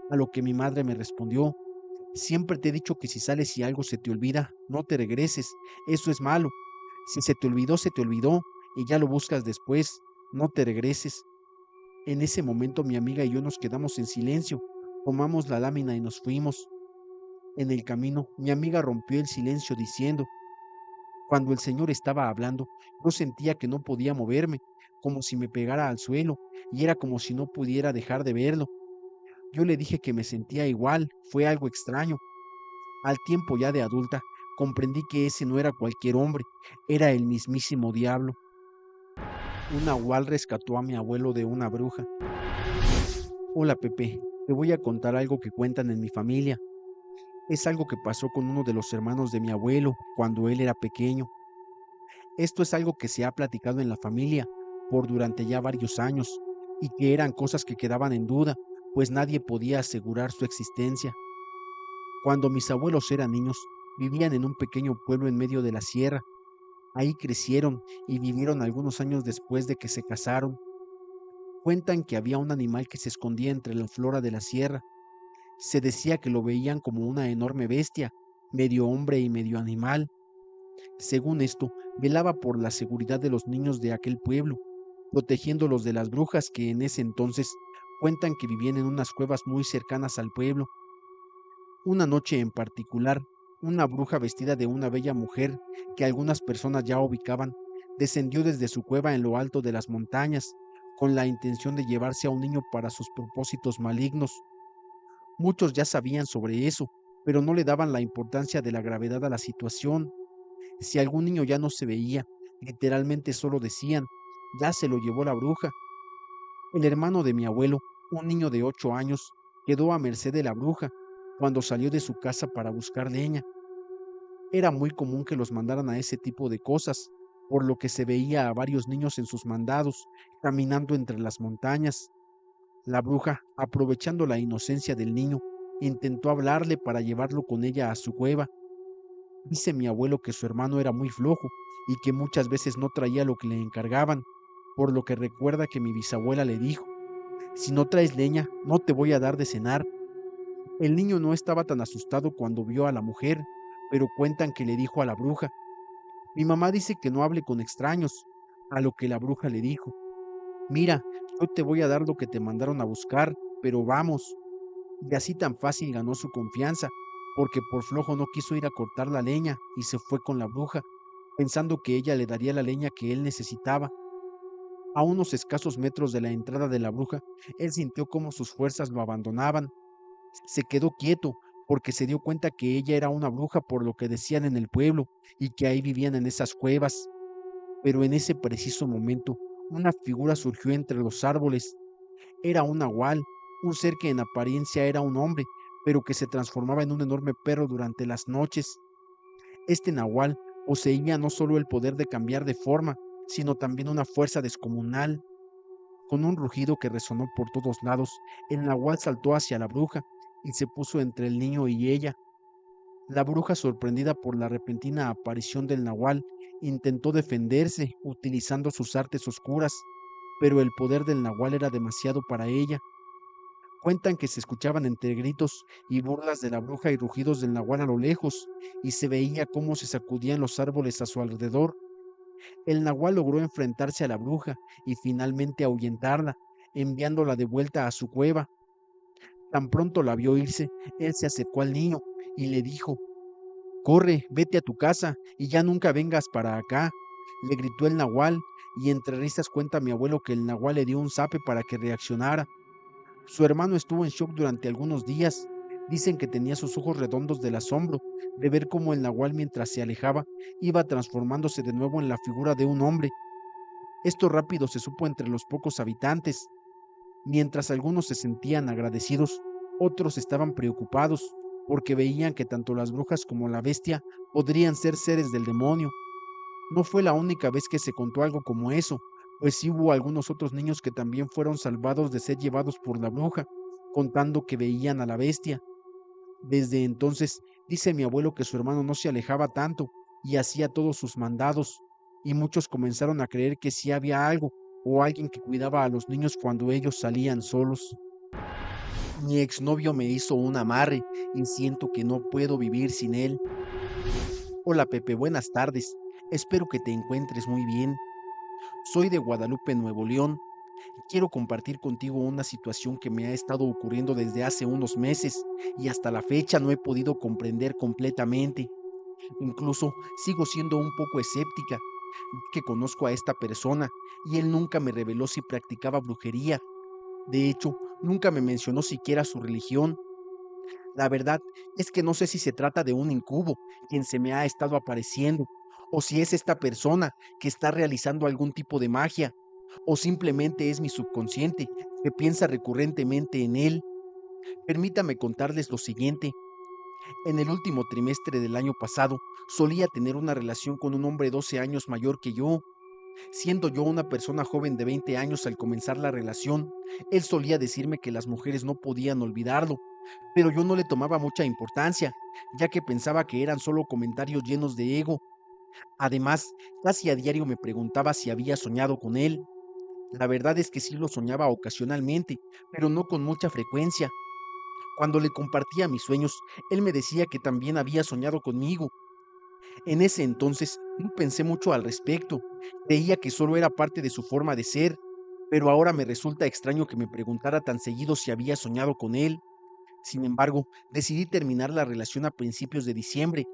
a lo que mi madre me respondió: siempre te he dicho que si sales y algo se te olvida, no te regreses, eso es malo. Si se te olvidó y ya lo buscas después, no te regreses. En ese momento mi amiga y yo nos quedamos en silencio, tomamos la lámina y nos fuimos. En el camino, mi amiga rompió el silencio diciendo: cuando el señor estaba hablando, yo sentía que no podía moverme, como si me pegara al suelo, y era como si no pudiera dejar de verlo. Yo le dije que me sentía igual, fue algo extraño. Al tiempo ya de adulta, comprendí que ese no era cualquier hombre, era el mismísimo diablo. Un nahual rescató a mi abuelo de una bruja. Hola Pepe, te voy a contar algo que cuentan en mi familia. Es algo que pasó con uno de los hermanos de mi abuelo cuando él era pequeño. Esto es algo que se ha platicado en la familia por durante ya varios años y que eran cosas que quedaban en duda, pues nadie podía asegurar su existencia. Cuando mis abuelos eran niños, vivían en un pequeño pueblo en medio de la sierra. Ahí crecieron y vivieron algunos años después de que se casaron. Cuentan que había un animal que se escondía entre la flora de la sierra. Se decía que lo veían como una enorme bestia, medio hombre y medio animal. Según esto, velaba por la seguridad de los niños de aquel pueblo, protegiéndolos de las brujas que en ese entonces cuentan que vivían en unas cuevas muy cercanas al pueblo. Una noche en particular, una bruja vestida de una bella mujer que algunas personas ya ubicaban, descendió desde su cueva en lo alto de las montañas, con la intención de llevarse a un niño para sus propósitos malignos. Muchos ya sabían sobre eso, pero no le daban la importancia de la gravedad a la situación. Si algún niño ya no se veía, literalmente solo decían, ya se lo llevó la bruja. El hermano de mi abuelo, un niño de 8 años, quedó a merced de la bruja cuando salió de su casa para buscar leña. Era muy común que los mandaran a ese tipo de cosas, por lo que se veía a varios niños en sus mandados, caminando entre las montañas. La bruja, aprovechando la inocencia del niño, intentó hablarle para llevarlo con ella a su cueva. Dice mi abuelo que su hermano era muy flojo y que muchas veces no traía lo que le encargaban, por lo que recuerda que mi bisabuela le dijo, si no traes leña, no te voy a dar de cenar. El niño no estaba tan asustado cuando vio a la mujer, pero cuentan que le dijo a la bruja, mi mamá dice que no hable con extraños, a lo que la bruja le dijo, mira, yo te voy a dar lo que te mandaron a buscar, pero vamos. Y así tan fácil ganó su confianza, porque por flojo no quiso ir a cortar la leña y se fue con la bruja, pensando que ella le daría la leña que él necesitaba. A unos escasos metros de la entrada de la bruja, él sintió como sus fuerzas lo abandonaban. Se quedó quieto, porque se dio cuenta que ella era una bruja por lo que decían en el pueblo, y que ahí vivían en esas cuevas. Pero en ese preciso momento, una figura surgió entre los árboles. Era un nahual, un ser que en apariencia era un hombre, pero que se transformaba en un enorme perro durante las noches. Este nahual poseía no solo el poder de cambiar de forma, sino también una fuerza descomunal. Con un rugido que resonó por todos lados, el nahual saltó hacia la bruja y se puso entre el niño y ella. La bruja, sorprendida por la repentina aparición del nahual, intentó defenderse utilizando sus artes oscuras, pero el poder del nahual era demasiado para ella. Cuentan que se escuchaban entre gritos y burlas de la bruja y rugidos del nahual a lo lejos, y se veía cómo se sacudían los árboles a su alrededor. El nahual logró enfrentarse a la bruja y finalmente ahuyentarla, enviándola de vuelta a su cueva. Tan pronto la vio irse, él se acercó al niño y le dijo, corre, vete a tu casa y ya nunca vengas para acá. Le gritó el nahual, y entre risas cuenta mi abuelo que el nahual le dio un zape para que reaccionara. Su hermano estuvo en shock durante algunos días. Dicen que tenía sus ojos redondos del asombro de ver cómo el nahual, mientras se alejaba, iba transformándose de nuevo en la figura de un hombre. Esto rápido se supo entre los pocos habitantes. Mientras algunos se sentían agradecidos, otros estaban preocupados, porque veían que tanto las brujas como la bestia podrían ser seres del demonio. No fue la única vez que se contó algo como eso, pues sí hubo algunos otros niños que también fueron salvados de ser llevados por la bruja, contando que veían a la bestia. Desde entonces, dice mi abuelo que su hermano no se alejaba tanto y hacía todos sus mandados, y muchos comenzaron a creer que sí había algo o alguien que cuidaba a los niños cuando ellos salían solos. Mi exnovio me hizo un amarre y siento que no puedo vivir sin él. Hola Pepe, buenas tardes. Espero que te encuentres muy bien. Soy de Guadalupe, Nuevo León. Quiero compartir contigo una situación que me ha estado ocurriendo desde hace unos meses y hasta la fecha no he podido comprender completamente. Incluso sigo siendo un poco escéptica, que conozco a esta persona y él nunca me reveló si practicaba brujería. De hecho, nunca me mencionó siquiera su religión. La verdad es que no sé si se trata de un incubo quien se me ha estado apareciendo, o si es esta persona que está realizando algún tipo de magia, o simplemente es mi subconsciente que piensa recurrentemente en él. Permítame contarles lo siguiente. En el último trimestre del año pasado, solía tener una relación con un hombre 12 años mayor que yo. Siendo yo una persona joven de 20 años al comenzar la relación, él solía decirme que las mujeres no podían olvidarlo, pero yo no le tomaba mucha importancia, ya que pensaba que eran solo comentarios llenos de ego. Además, casi a diario me preguntaba si había soñado con él. La verdad es que sí lo soñaba ocasionalmente, pero no con mucha frecuencia. Cuando le compartía mis sueños, él me decía que también había soñado conmigo. En ese entonces no pensé mucho al respecto, creía que solo era parte de su forma de ser, pero ahora me resulta extraño que me preguntara tan seguido si había soñado con él. Sin embargo, decidí terminar la relación a principios de diciembre,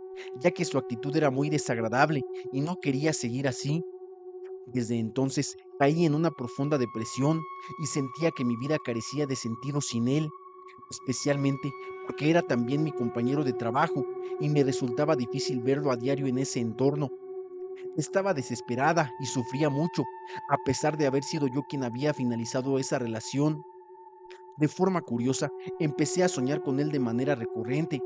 ya que su actitud era muy desagradable y no quería seguir así. Desde entonces caí en una profunda depresión y sentía que mi vida carecía de sentido sin él, especialmente porque era también mi compañero de trabajo y me resultaba difícil verlo a diario en ese entorno. Estaba desesperada y sufría mucho, a pesar de haber sido yo quien había finalizado esa relación. De forma curiosa, empecé a soñar con él de manera recurrente,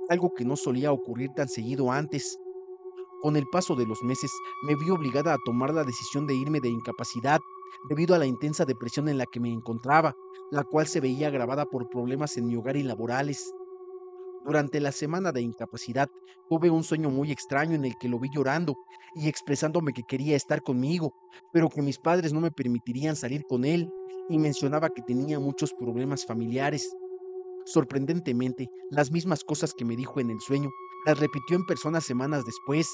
algo que no solía ocurrir tan seguido antes. Con el paso de los meses, me vi obligada a tomar la decisión de irme de incapacidad, debido a la intensa depresión en la que me encontraba, la cual se veía agravada por problemas en mi hogar y laborales. Durante la semana de incapacidad, tuve un sueño muy extraño en el que lo vi llorando y expresándome que quería estar conmigo, pero que mis padres no me permitirían salir con él, y mencionaba que tenía muchos problemas familiares. Sorprendentemente, las mismas cosas que me dijo en el sueño, las repitió en persona semanas después.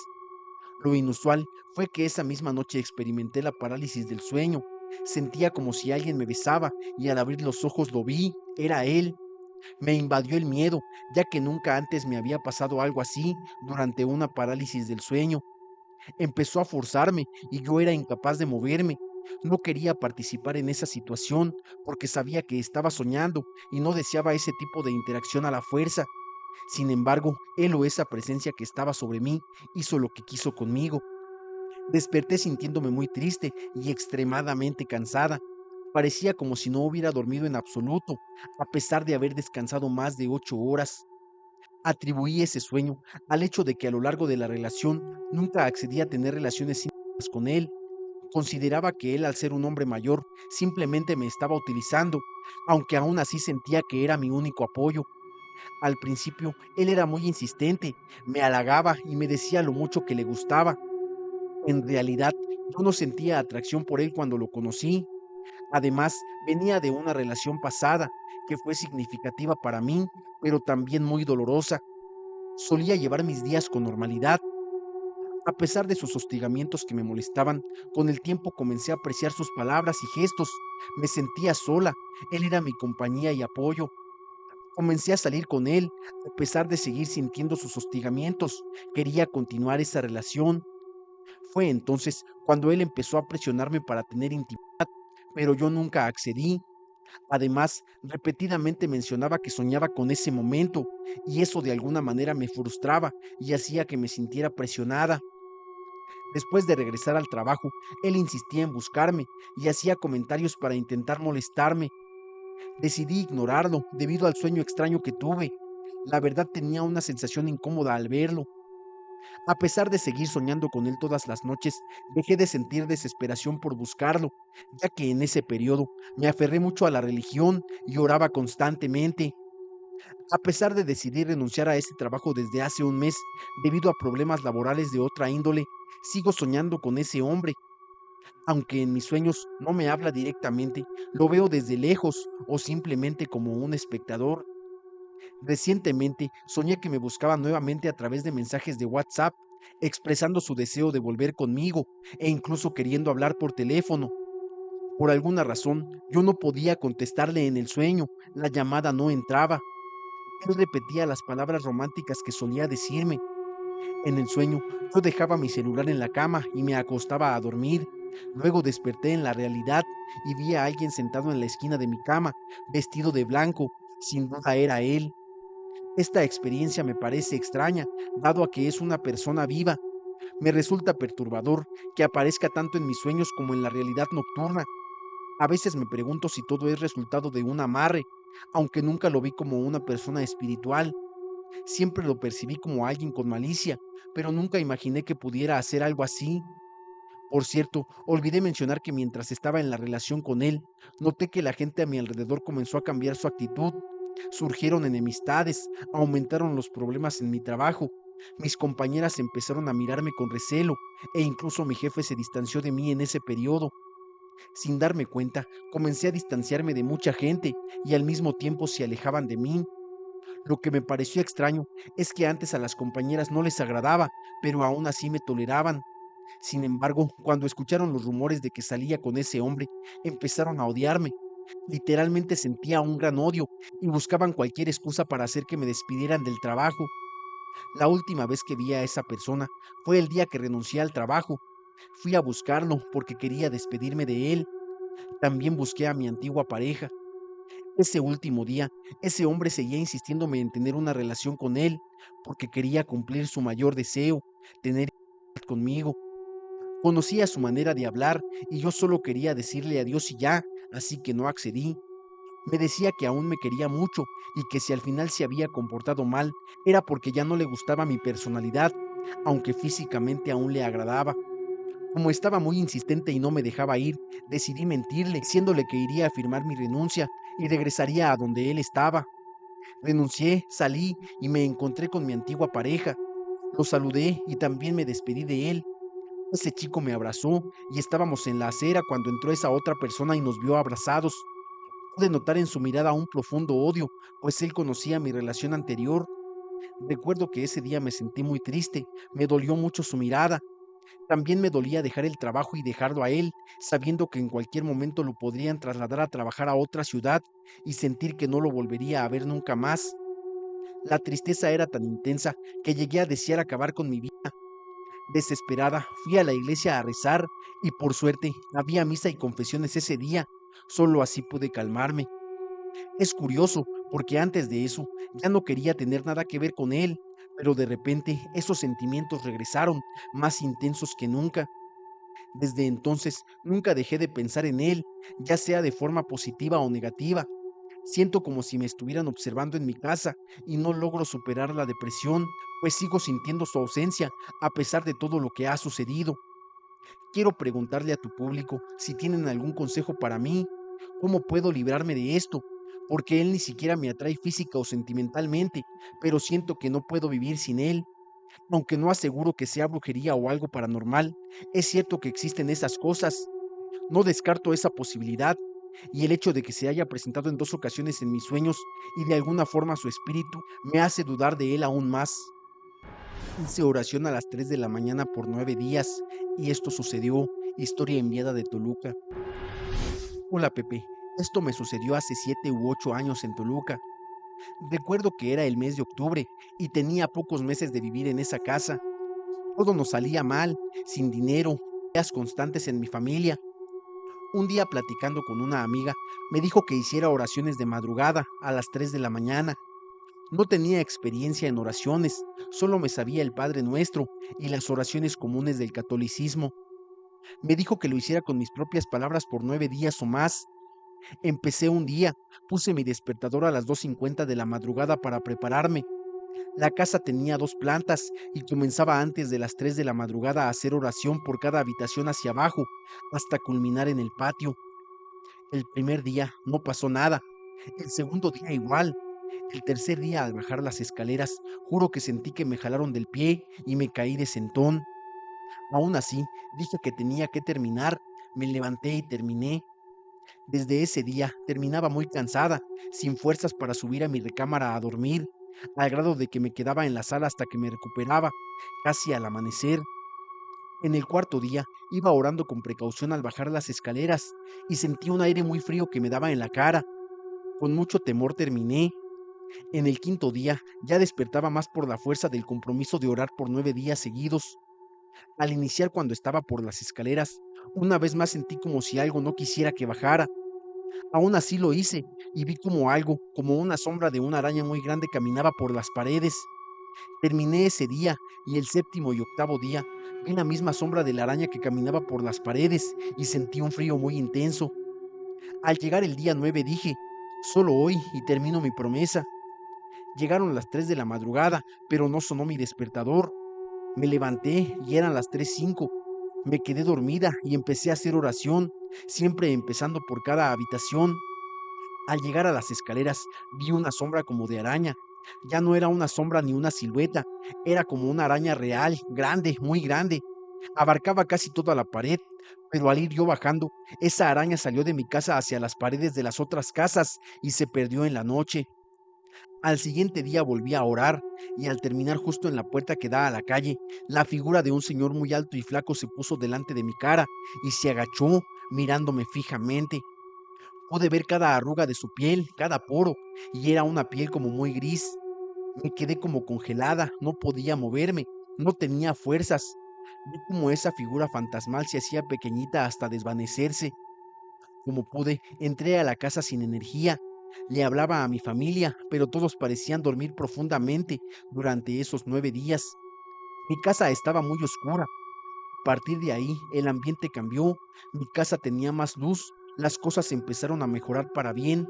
Lo inusual fue que esa misma noche experimenté la parálisis del sueño. Sentía como si alguien me besaba y al abrir los ojos lo vi, era él. Me invadió el miedo, ya que nunca antes me había pasado algo así durante una parálisis del sueño. Empezó a forzarme y yo era incapaz de moverme. No quería participar en esa situación porque sabía que estaba soñando y no deseaba ese tipo de interacción a la fuerza. Sin embargo, él o esa presencia que estaba sobre mí hizo lo que quiso conmigo. Desperté sintiéndome muy triste y extremadamente cansada. Parecía como si no hubiera dormido en absoluto, a pesar de haber descansado más de 8 horas. Atribuí ese sueño al hecho de que a lo largo de la relación nunca accedí a tener relaciones íntimas con él. Consideraba que él, al ser un hombre mayor, simplemente me estaba utilizando, aunque aún así sentía que era mi único apoyo. Al principio, él era muy insistente, me halagaba y me decía lo mucho que le gustaba. En realidad, yo no sentía atracción por él cuando lo conocí. Además, venía de una relación pasada que fue significativa para mí, pero también muy dolorosa. Solía llevar mis días con normalidad. A pesar de sus hostigamientos que me molestaban, con el tiempo comencé a apreciar sus palabras y gestos. Me sentía sola. Él era mi compañía y apoyo. Comencé a salir con él, a pesar de seguir sintiendo sus hostigamientos. Quería continuar esa relación. Fue entonces cuando él empezó a presionarme para tener intimidad, pero yo nunca accedí. Además, repetidamente mencionaba que soñaba con ese momento, y eso de alguna manera me frustraba y hacía que me sintiera presionada. Después de regresar al trabajo, él insistía en buscarme y hacía comentarios para intentar molestarme. Decidí ignorarlo debido al sueño extraño que tuve. La verdad, tenía una sensación incómoda al verlo. A pesar de seguir soñando con él todas las noches, dejé de sentir desesperación por buscarlo, ya que en ese periodo me aferré mucho a la religión y oraba constantemente. A pesar de decidir renunciar a ese trabajo desde hace un mes, debido a problemas laborales de otra índole, sigo soñando con ese hombre. Aunque en mis sueños no me habla directamente, lo veo desde lejos o simplemente como un espectador. Recientemente soñé que me buscaba nuevamente a través de mensajes de WhatsApp, expresando su deseo de volver conmigo e incluso queriendo hablar por teléfono. Por alguna razón, yo no podía contestarle en el sueño, la llamada no entraba. Él repetía las palabras románticas que solía decirme. En el sueño, yo dejaba mi celular en la cama y me acostaba a dormir. Luego desperté en la realidad y vi a alguien sentado en la esquina de mi cama, vestido de blanco. Sin duda era él. Esta experiencia me parece extraña, dado a que es una persona viva. Me resulta perturbador que aparezca tanto en mis sueños como en la realidad nocturna. A veces me pregunto si todo es resultado de un amarre, aunque nunca lo vi como una persona espiritual. Siempre lo percibí como alguien con malicia, pero nunca imaginé que pudiera hacer algo así. Por cierto, olvidé mencionar que mientras estaba en la relación con él, noté que la gente a mi alrededor comenzó a cambiar su actitud. Surgieron enemistades, aumentaron los problemas en mi trabajo. Mis compañeras empezaron a mirarme con recelo e incluso mi jefe se distanció de mí en ese periodo. Sin darme cuenta, comencé a distanciarme de mucha gente y al mismo tiempo se alejaban de mí. Lo que me pareció extraño es que antes a las compañeras no les agradaba, pero aún así me toleraban. Sin embargo, cuando escucharon los rumores de que salía con ese hombre, empezaron a odiarme. Literalmente sentía un gran odio y buscaban cualquier excusa para hacer que me despidieran del trabajo. La última vez que vi a esa persona fue el día que renuncié al trabajo. Fui a buscarlo porque quería despedirme de él. También busqué a mi antigua pareja. Ese último día, ese hombre seguía insistiéndome en tener una relación con él porque quería cumplir su mayor deseo, tener conmigo. Conocía su manera de hablar y yo solo quería decirle adiós y ya, así que no accedí. Me decía que aún me quería mucho y que si al final se había comportado mal era porque ya no le gustaba mi personalidad, aunque físicamente aún le agradaba. Como estaba muy insistente y no me dejaba ir, decidí mentirle, diciéndole que iría a firmar mi renuncia y regresaría a donde él estaba. Renuncié, salí y me encontré con mi antigua pareja. Lo saludé y también me despedí de él. Ese chico me abrazó y estábamos en la acera cuando entró esa otra persona y nos vio abrazados. Pude notar en su mirada un profundo odio, pues él conocía mi relación anterior. Recuerdo que ese día me sentí muy triste, me dolió mucho su mirada. También me dolía dejar el trabajo y dejarlo a él, sabiendo que en cualquier momento lo podrían trasladar a trabajar a otra ciudad y sentir que no lo volvería a ver nunca más. La tristeza era tan intensa que llegué a desear acabar con mi vida. Desesperada, fui a la iglesia a rezar y por suerte había misa y confesiones ese día. Solo así pude calmarme. Es curioso, porque antes de eso ya no quería tener nada que ver con él, pero de repente esos sentimientos regresaron, más intensos que nunca. Desde entonces nunca dejé de pensar en él, ya sea de forma positiva o negativa. Siento como si me estuvieran observando en mi casa y no logro superar la depresión, pues sigo sintiendo su ausencia a pesar de todo lo que ha sucedido. Quiero preguntarle a tu público si tienen algún consejo para mí. ¿Cómo puedo librarme de esto? Porque él ni siquiera me atrae física o sentimentalmente, pero siento que no puedo vivir sin él. Aunque no aseguro que sea brujería o algo paranormal, es cierto que existen esas cosas. No descarto esa posibilidad. Y el hecho de que se haya presentado en 2 ocasiones en mis sueños y de alguna forma su espíritu me hace dudar de él aún más. Hice oración a las 3 de la mañana por 9 días y esto sucedió. Historia enviada de Toluca. Hola Pepe, esto me sucedió hace 7 u 8 años en Toluca. Recuerdo que era el mes de octubre y tenía pocos meses de vivir en esa casa. Todo nos salía mal, sin dinero, peleas constantes en mi familia. Un día platicando con una amiga, me dijo que hiciera oraciones de madrugada a las 3 de la mañana. No tenía experiencia en oraciones, solo me sabía el Padre Nuestro y las oraciones comunes del catolicismo. Me dijo que lo hiciera con mis propias palabras por 9 días o más. Empecé un día, puse mi despertador a las 2:50 de la madrugada para prepararme. La casa tenía 2 plantas y comenzaba antes de las 3 de la madrugada a hacer oración por cada habitación hacia abajo, hasta culminar en el patio. El primer día no pasó nada, el segundo día igual. El tercer día al bajar las escaleras, juro que sentí que me jalaron del pie y me caí de sentón. Aún así, dije que tenía que terminar, me levanté y terminé. Desde ese día terminaba muy cansada, sin fuerzas para subir a mi recámara a dormir, al grado de que me quedaba en la sala hasta que me recuperaba, casi al amanecer. En el cuarto día iba orando con precaución al bajar las escaleras y sentí un aire muy frío que me daba en la cara. Con mucho temor terminé. En el quinto día ya despertaba más por la fuerza del compromiso de orar por 9 días seguidos. Al iniciar cuando estaba por las escaleras, Una vez más sentí como si algo no quisiera que bajara. Aún así lo hice y vi como algo, como una sombra de una araña muy grande caminaba por las paredes. Terminé ese día y el séptimo y octavo día vi la misma sombra de la araña que caminaba por las paredes y sentí un frío muy intenso. Al llegar el día 9 dije, solo hoy y termino mi promesa. Llegaron las 3 de la madrugada, pero no sonó mi despertador. Me levanté y eran las 3:05. Me quedé dormida y empecé a hacer oración, siempre empezando por cada habitación. Al llegar a las escaleras, vi una sombra como de araña. Ya no era una sombra ni una silueta, era como una araña real, grande, muy grande. Abarcaba casi toda la pared, pero al ir yo bajando, esa araña salió de mi casa hacia las paredes de las otras casas y se perdió en la noche. Al siguiente día volví a orar y al terminar justo en la puerta que da a la calle, la figura de un señor muy alto y flaco se puso delante de mi cara y se agachó mirándome fijamente. Pude ver cada arruga de su piel, cada poro, y era una piel como muy gris. Me quedé como congelada, no podía moverme, no tenía fuerzas. Vi como esa figura fantasmal se hacía pequeñita hasta desvanecerse. Como pude, entré a la casa sin energía. Le hablaba a mi familia, pero todos parecían dormir profundamente durante esos 9 días. Mi casa estaba muy oscura. A partir de ahí, el ambiente cambió. Mi casa tenía más luz. Las cosas empezaron a mejorar para bien.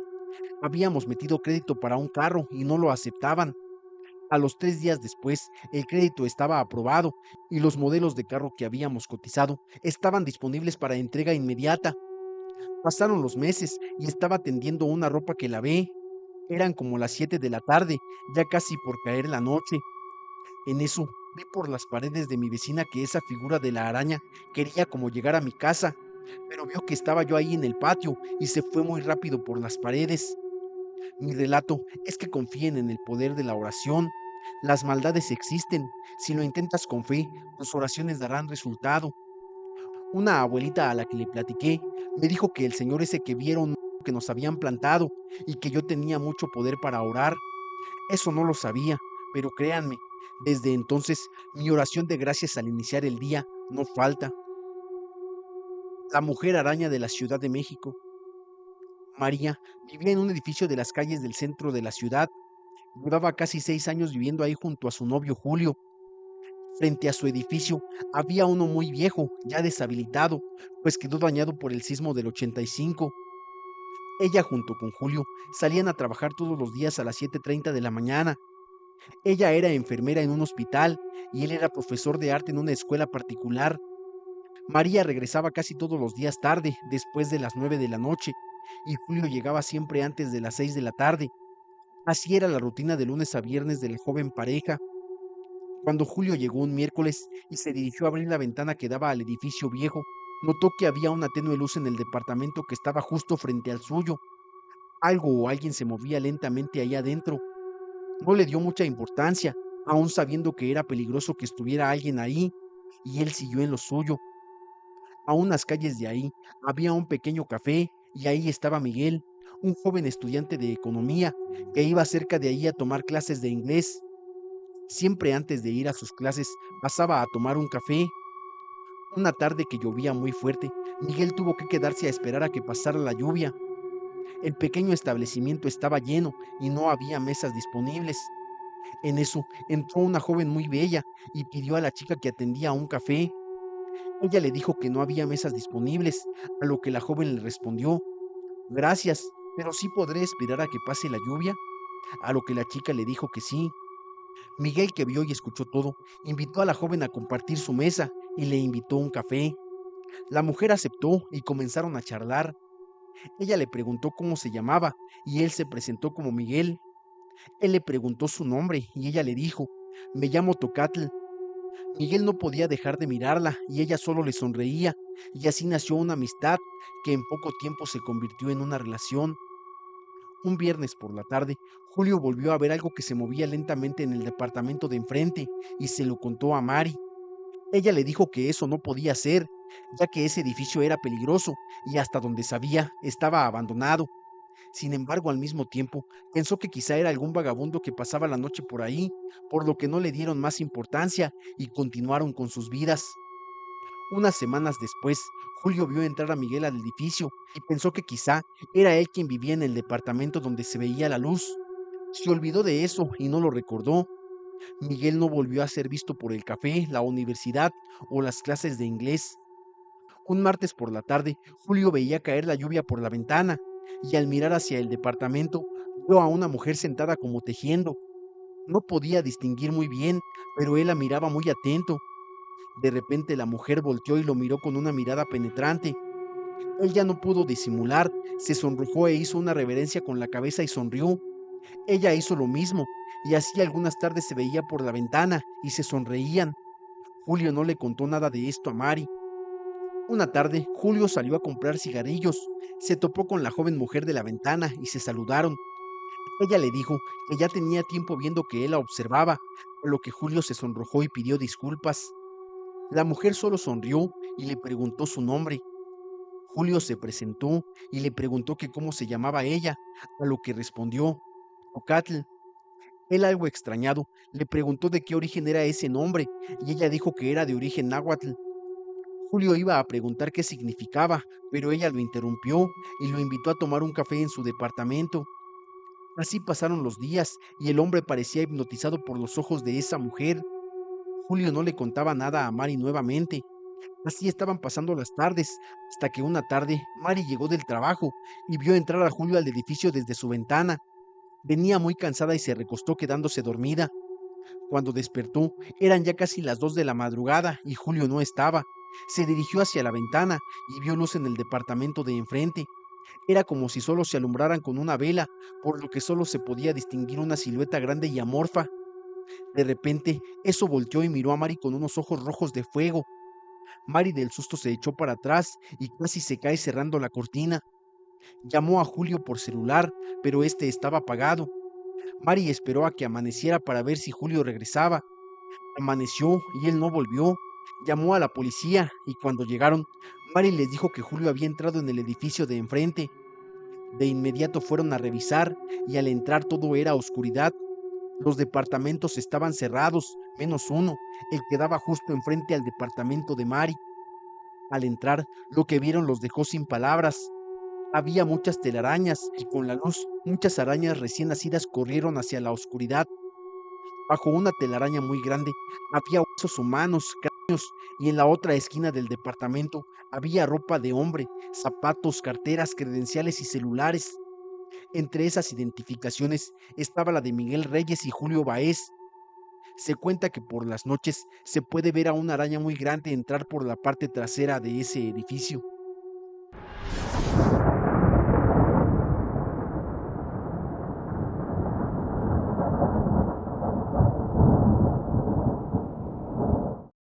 Habíamos metido crédito para un carro y no lo aceptaban. A los 3 días después, el crédito estaba aprobado y los modelos de carro que habíamos cotizado estaban disponibles para entrega inmediata. Pasaron los meses y estaba tendiendo una ropa que lavé. Eran como las 7 de la tarde, ya casi por caer la noche. En eso vi por las paredes de mi vecina que esa figura de la araña quería como llegar a mi casa, pero vio que estaba yo ahí en el patio y se fue muy rápido por las paredes. Mi relato es que confíen en el poder de la oración. Las maldades existen. Si lo intentas con fe, tus oraciones darán resultado. Una abuelita a la que le platiqué me dijo que el señor ese que vieron que nos habían plantado y que yo tenía mucho poder para orar. Eso no lo sabía, pero créanme, desde entonces mi oración de gracias al iniciar el día no falta. La mujer araña de la Ciudad de México. María vivía en un edificio de las calles del centro de la ciudad. Llevaba casi 6 años viviendo ahí junto a su novio Julio. Frente a su edificio había uno muy viejo, ya deshabilitado, pues quedó dañado por el sismo del 85. Ella junto con Julio salían a trabajar todos los días a las 7:30 de la mañana. Ella era enfermera en un hospital y él era profesor de arte en una escuela particular. María regresaba casi todos los días tarde, después de las 9 de la noche, y Julio llegaba siempre antes de las 6 de la tarde. Así era la rutina de lunes a viernes de la joven pareja. Cuando Julio llegó un miércoles y se dirigió a abrir la ventana que daba al edificio viejo, notó que había una tenue luz en el departamento que estaba justo frente al suyo. Algo o alguien se movía lentamente ahí adentro. No le dio mucha importancia, aun sabiendo que era peligroso que estuviera alguien ahí, y él siguió en lo suyo. A unas calles de ahí había un pequeño café y ahí estaba Miguel, un joven estudiante de economía que iba cerca de ahí a tomar clases de inglés. Siempre antes de ir a sus clases pasaba a tomar un café. Una tarde que llovía muy fuerte, Miguel tuvo que quedarse a esperar a que pasara la lluvia. El pequeño establecimiento estaba lleno y no había mesas disponibles. En eso entró una joven muy bella y pidió a la chica que atendía un café. Ella le dijo que no había mesas disponibles, a lo que la joven le respondió, gracias, pero sí podré esperar a que pase la lluvia, a lo que la chica le dijo que sí. Miguel, que vio y escuchó todo, invitó a la joven a compartir su mesa y le invitó un café. La mujer aceptó y comenzaron a charlar. Ella le preguntó cómo se llamaba y él se presentó como Miguel. Él le preguntó su nombre y ella le dijo, me llamo Tocatl. Miguel no podía dejar de mirarla y ella solo le sonreía, y así nació una amistad que en poco tiempo se convirtió en una relación. Un viernes por la tarde, Julio volvió a ver algo que se movía lentamente en el departamento de enfrente y se lo contó a Mari. Ella le dijo que eso no podía ser, ya que ese edificio era peligroso y hasta donde sabía estaba abandonado. Sin embargo, al mismo tiempo, pensó que quizá era algún vagabundo que pasaba la noche por ahí, por lo que no le dieron más importancia y continuaron con sus vidas. Unas semanas después, Julio vio entrar a Miguel al edificio y pensó que quizá era él quien vivía en el departamento donde se veía la luz. Se olvidó de eso y no lo recordó. Miguel no volvió a ser visto por el café, la universidad o las clases de inglés. Un martes por la tarde, Julio veía caer la lluvia por la ventana y al mirar hacia el departamento vio a una mujer sentada como tejiendo. No podía distinguir muy bien, pero él la miraba muy atento. De repente la mujer volteó y lo miró con una mirada penetrante. Él ya no pudo disimular, se sonrojó e hizo una reverencia con la cabeza y sonrió. Ella hizo lo mismo, y así algunas tardes se veía por la ventana y se sonreían. Julio no le contó nada de esto a Mari. Una tarde, Julio salió a comprar cigarrillos. Se topó con la joven mujer de la ventana y se saludaron. Ella le dijo que ya tenía tiempo viendo que él la observaba, a lo que Julio se sonrojó y pidió disculpas. La mujer solo sonrió y le preguntó su nombre. Julio se presentó y le preguntó que cómo se llamaba ella, a lo que respondió, Ocatl. Él, algo extrañado, le preguntó de qué origen era ese nombre, y ella dijo que era de origen náhuatl. Julio iba a preguntar qué significaba, pero ella lo interrumpió y lo invitó a tomar un café en su departamento. Así pasaron los días y el hombre parecía hipnotizado por los ojos de esa mujer. Julio no le contaba nada a Mari nuevamente. Así estaban pasando las tardes, hasta que una tarde Mari llegó del trabajo y vio entrar a Julio al edificio desde su ventana. Venía muy cansada y se recostó quedándose dormida. Cuando despertó, eran ya casi las 2 de la madrugada y Julio no estaba. Se dirigió hacia la ventana y vio luz en el departamento de enfrente. Era como si solo se alumbraran con una vela, por lo que solo se podía distinguir una silueta grande y amorfa. De repente, eso volteó y miró a Mari con unos ojos rojos de fuego. Mari del susto se echó para atrás y casi se cae cerrando la cortina. Llamó a Julio por celular, pero este estaba apagado. Mari esperó a que amaneciera para ver si Julio regresaba. Amaneció y él no volvió. Llamó a la policía y cuando llegaron, Mari les dijo que Julio había entrado en el edificio de enfrente. De inmediato fueron a revisar y al entrar todo era oscuridad. Los departamentos estaban cerrados, menos uno, el que daba justo enfrente al departamento de Mari. Al entrar, lo que vieron los dejó sin palabras. Había muchas telarañas y con la luz muchas arañas recién nacidas corrieron hacia la oscuridad. Bajo una telaraña muy grande había huesos humanos, cráneos, y en la otra esquina del departamento había ropa de hombre, zapatos, carteras, credenciales y celulares. Entre esas identificaciones estaba la de Miguel Reyes y Julio Baez. Se cuenta que por las noches se puede ver a una araña muy grande entrar por la parte trasera de ese edificio.